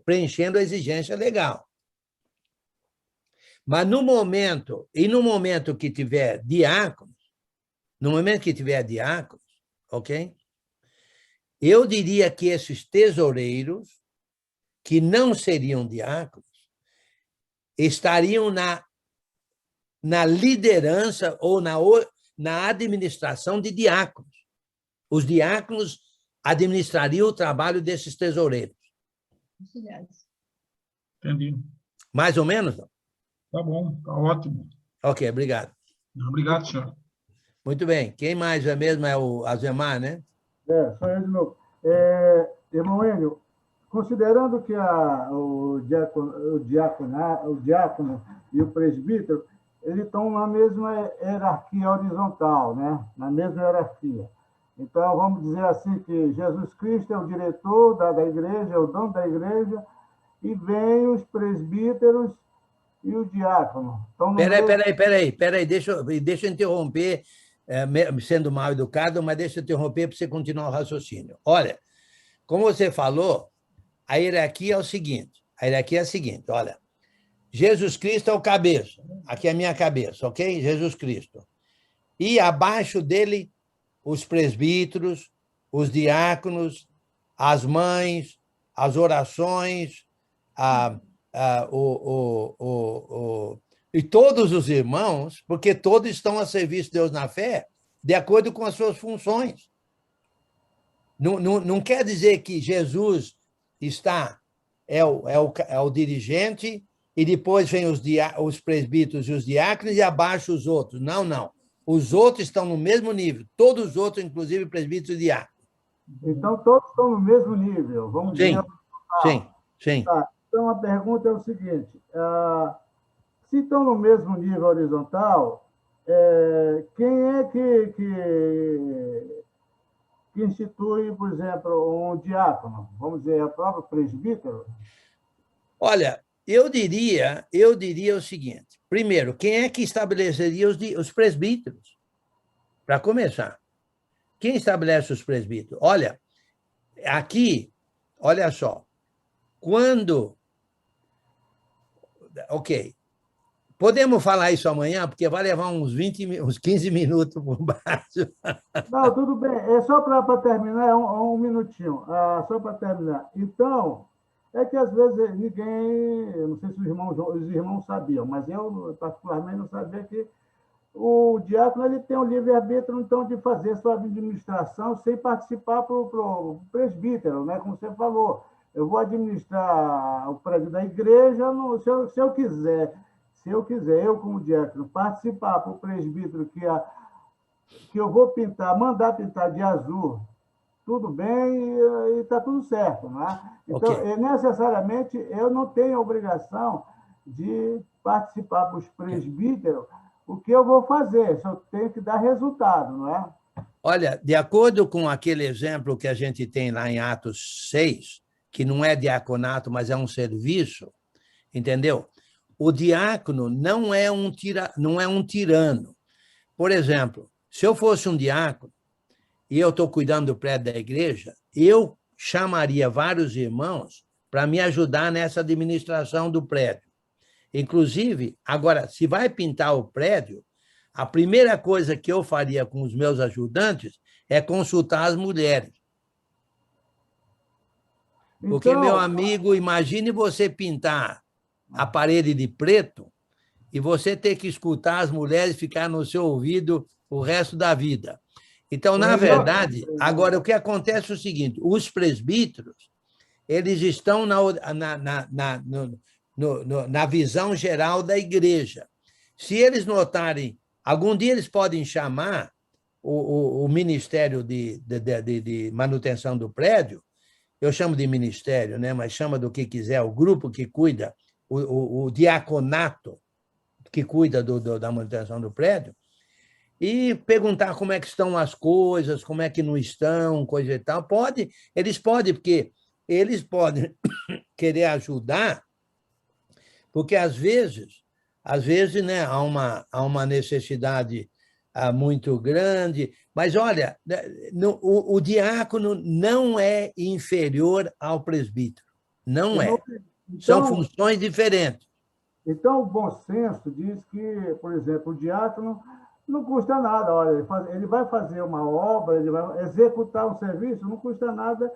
preenchendo a exigência legal. Mas no momento que tiver diáconos, ok? Eu diria que esses tesoureiros, que não seriam diáconos, estariam na liderança ou na administração de diáconos. Os diáconos administrariam o trabalho desses tesoureiros. Entendi. Mais ou menos? Não? Tá bom, tá ótimo. Ok, obrigado. Obrigado, senhor. Muito bem. Quem mais mesmo é o Azemar, né? Sou eu de novo. Irmão Enio, considerando que o diácono e o presbítero, eles estão na mesma hierarquia horizontal, né? Na mesma hierarquia. Então, vamos dizer assim que Jesus Cristo é o diretor da igreja, é o dono da igreja, e vem os presbíteros e o diácono. Peraí, deixa eu interromper, sendo mal educado, mas deixa eu interromper para você continuar o raciocínio. Olha, como você falou, a hierarquia é a seguinte, olha, Jesus Cristo é o cabeça, aqui é a minha cabeça, ok? Jesus Cristo. E abaixo dele, os presbíteros, os diáconos, as mães, as orações, e todos os irmãos, porque todos estão a serviço de Deus na fé, de acordo com as suas funções. Não quer dizer que Jesus é o dirigente e depois vem os presbíteros e os diáconos e abaixo os outros. Não. Os outros estão no mesmo nível, todos os outros, inclusive presbíteros e diáconos. Então, todos estão no mesmo nível, vamos dizer. Sim. Tá. Então, a pergunta é o seguinte, se estão no mesmo nível horizontal, quem é que institui, por exemplo, um diácono? Vamos dizer, é o próprio presbítero? Olha, eu diria o seguinte, Primeiro, quem é que estabeleceria os presbíteros? Para começar. Quem estabelece os presbíteros? Olha, aqui, olha só, quando... Ok, podemos falar isso amanhã, porque vai levar uns 15 minutos por baixo. Não, tudo bem. É só para terminar, um minutinho. Só para terminar. Então, é que às vezes ninguém, eu não sei se os irmãos sabiam, mas eu particularmente não sabia que o diácono ele tem o livre-arbítrio, então, de fazer sua administração sem participar para o presbítero, né? Como você falou. Eu vou administrar o prédio da igreja, se eu quiser, eu como diácono, participar para o presbítero que eu vou mandar pintar de azul, tudo bem e está tudo certo, né? Então, necessariamente, eu não tenho a obrigação de participar para os presbíteros. O que eu vou fazer? Só tenho que dar resultado, não é? Olha, de acordo com aquele exemplo que a gente tem lá em Atos 6, que não é diaconato, mas é um serviço, entendeu? O diácono não é um tirano. Por exemplo, se eu fosse um diácono e eu estou cuidando do prédio da igreja, eu chamaria vários irmãos para me ajudar nessa administração do prédio. Inclusive, agora, se vai pintar o prédio, a primeira coisa que eu faria com os meus ajudantes é consultar as mulheres. Porque, então, meu amigo, imagine você pintar a parede de preto e você ter que escutar as mulheres ficar no seu ouvido o resto da vida. Então, na verdade, agora, o que acontece é o seguinte, os presbíteros, eles estão na visão geral da igreja. Se eles notarem, algum dia eles podem chamar o Ministério de Manutenção do Prédio, eu chamo de ministério, né? Mas chama do que quiser, o grupo que cuida, o diaconato que cuida da manutenção do prédio, e perguntar como é que estão as coisas, como é que não estão, coisa e tal. Eles podem, porque eles podem querer ajudar, porque às vezes, né, há uma necessidade muito grande, mas olha, o diácono não é inferior ao presbítero, não é. São funções diferentes. Então, o bom senso diz que, por exemplo, o diácono não custa nada. Olha, ele vai fazer uma obra, ele vai executar um serviço, não custa nada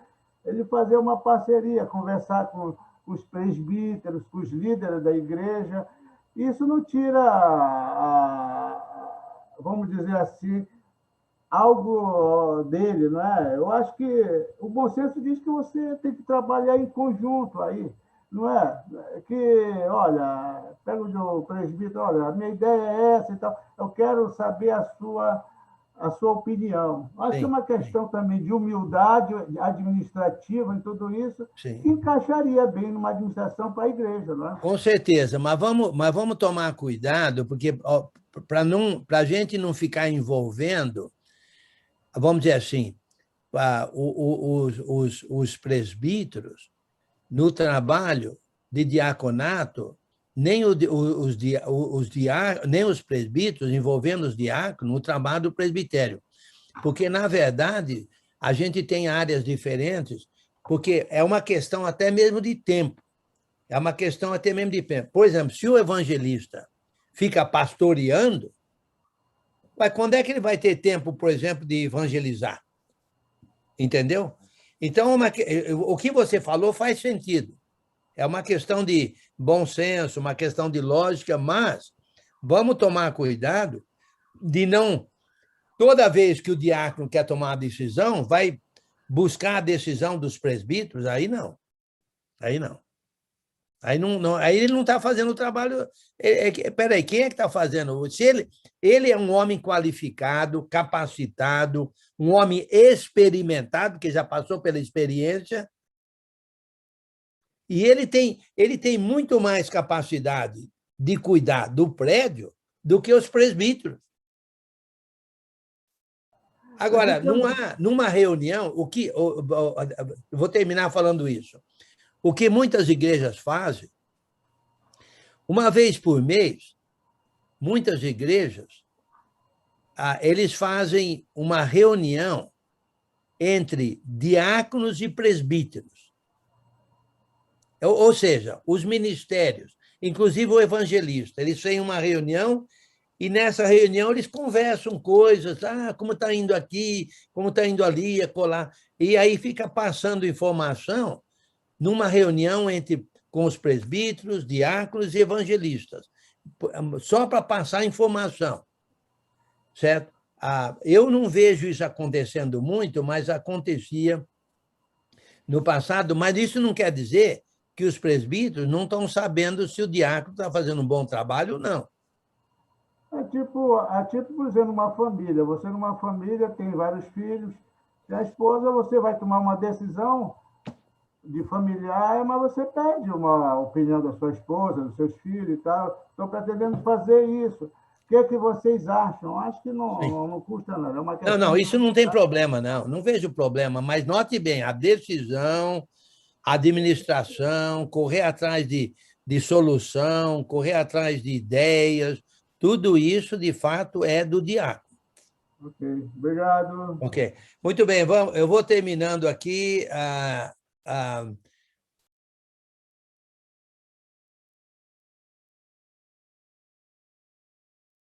ele fazer uma parceria, conversar com os presbíteros, com os líderes da igreja. Isso não tira, vamos dizer assim, algo dele, não é? Eu acho que o bom senso diz que você tem que trabalhar em conjunto aí, não é? Que, olha, pega o presbítero, olha, a minha ideia é essa e tal, eu quero saber a sua opinião. Acho que é uma questão também de humildade administrativa em tudo isso, que encaixaria bem numa administração para a igreja, não é? Com certeza, mas vamos tomar cuidado, porque para a gente não ficar envolvendo, vamos dizer assim, os presbíteros no trabalho de diaconato, nem os presbíteros envolvendo os diáconos no trabalho do presbitério. Porque, na verdade, a gente tem áreas diferentes, porque é uma questão até mesmo de tempo. É uma questão até mesmo de tempo. Por exemplo, se o evangelista fica pastoreando, mas quando é que ele vai ter tempo, por exemplo, de evangelizar? Entendeu? Então, o que você falou faz sentido. É uma questão de bom senso, uma questão de lógica, mas vamos tomar cuidado de não... Toda vez que o diácono quer tomar a decisão, vai buscar a decisão dos presbíteros, aí não. Aí não. Aí ele não está fazendo o trabalho... Espera aí, quem é que está fazendo? Se ele é um homem qualificado, capacitado, um homem experimentado, que já passou pela experiência, e ele tem muito mais capacidade de cuidar do prédio do que os presbíteros. Agora, numa reunião, vou terminar falando isso. O que muitas igrejas fazem, uma vez por mês, muitas igrejas, eles fazem uma reunião entre diáconos e presbíteros. Ou seja, os ministérios, inclusive o evangelista, eles têm uma reunião e nessa reunião eles conversam coisas, como está indo aqui, como está indo ali, acolá. E aí fica passando informação numa reunião com os presbíteros, diáconos e evangelistas, só para passar informação, certo? Eu não vejo isso acontecendo muito, mas acontecia no passado, mas isso não quer dizer que os presbíteros não estão sabendo se o diácono está fazendo um bom trabalho ou não. É tipo, por exemplo, uma família. Você numa família tem vários filhos, e a esposa, você vai tomar uma decisão de familiar, mas você pede uma opinião da sua esposa, dos seus filhos e tal. Estou pretendendo fazer isso. O que é que vocês acham? Acho que não custa nada. É uma questão Não, isso não tem problema, não. Não vejo problema, mas note bem, a decisão, a administração, correr atrás de solução, correr atrás de ideias, tudo isso, de fato, é do diácono. Ok, obrigado. Ok. Muito bem, eu vou terminando aqui.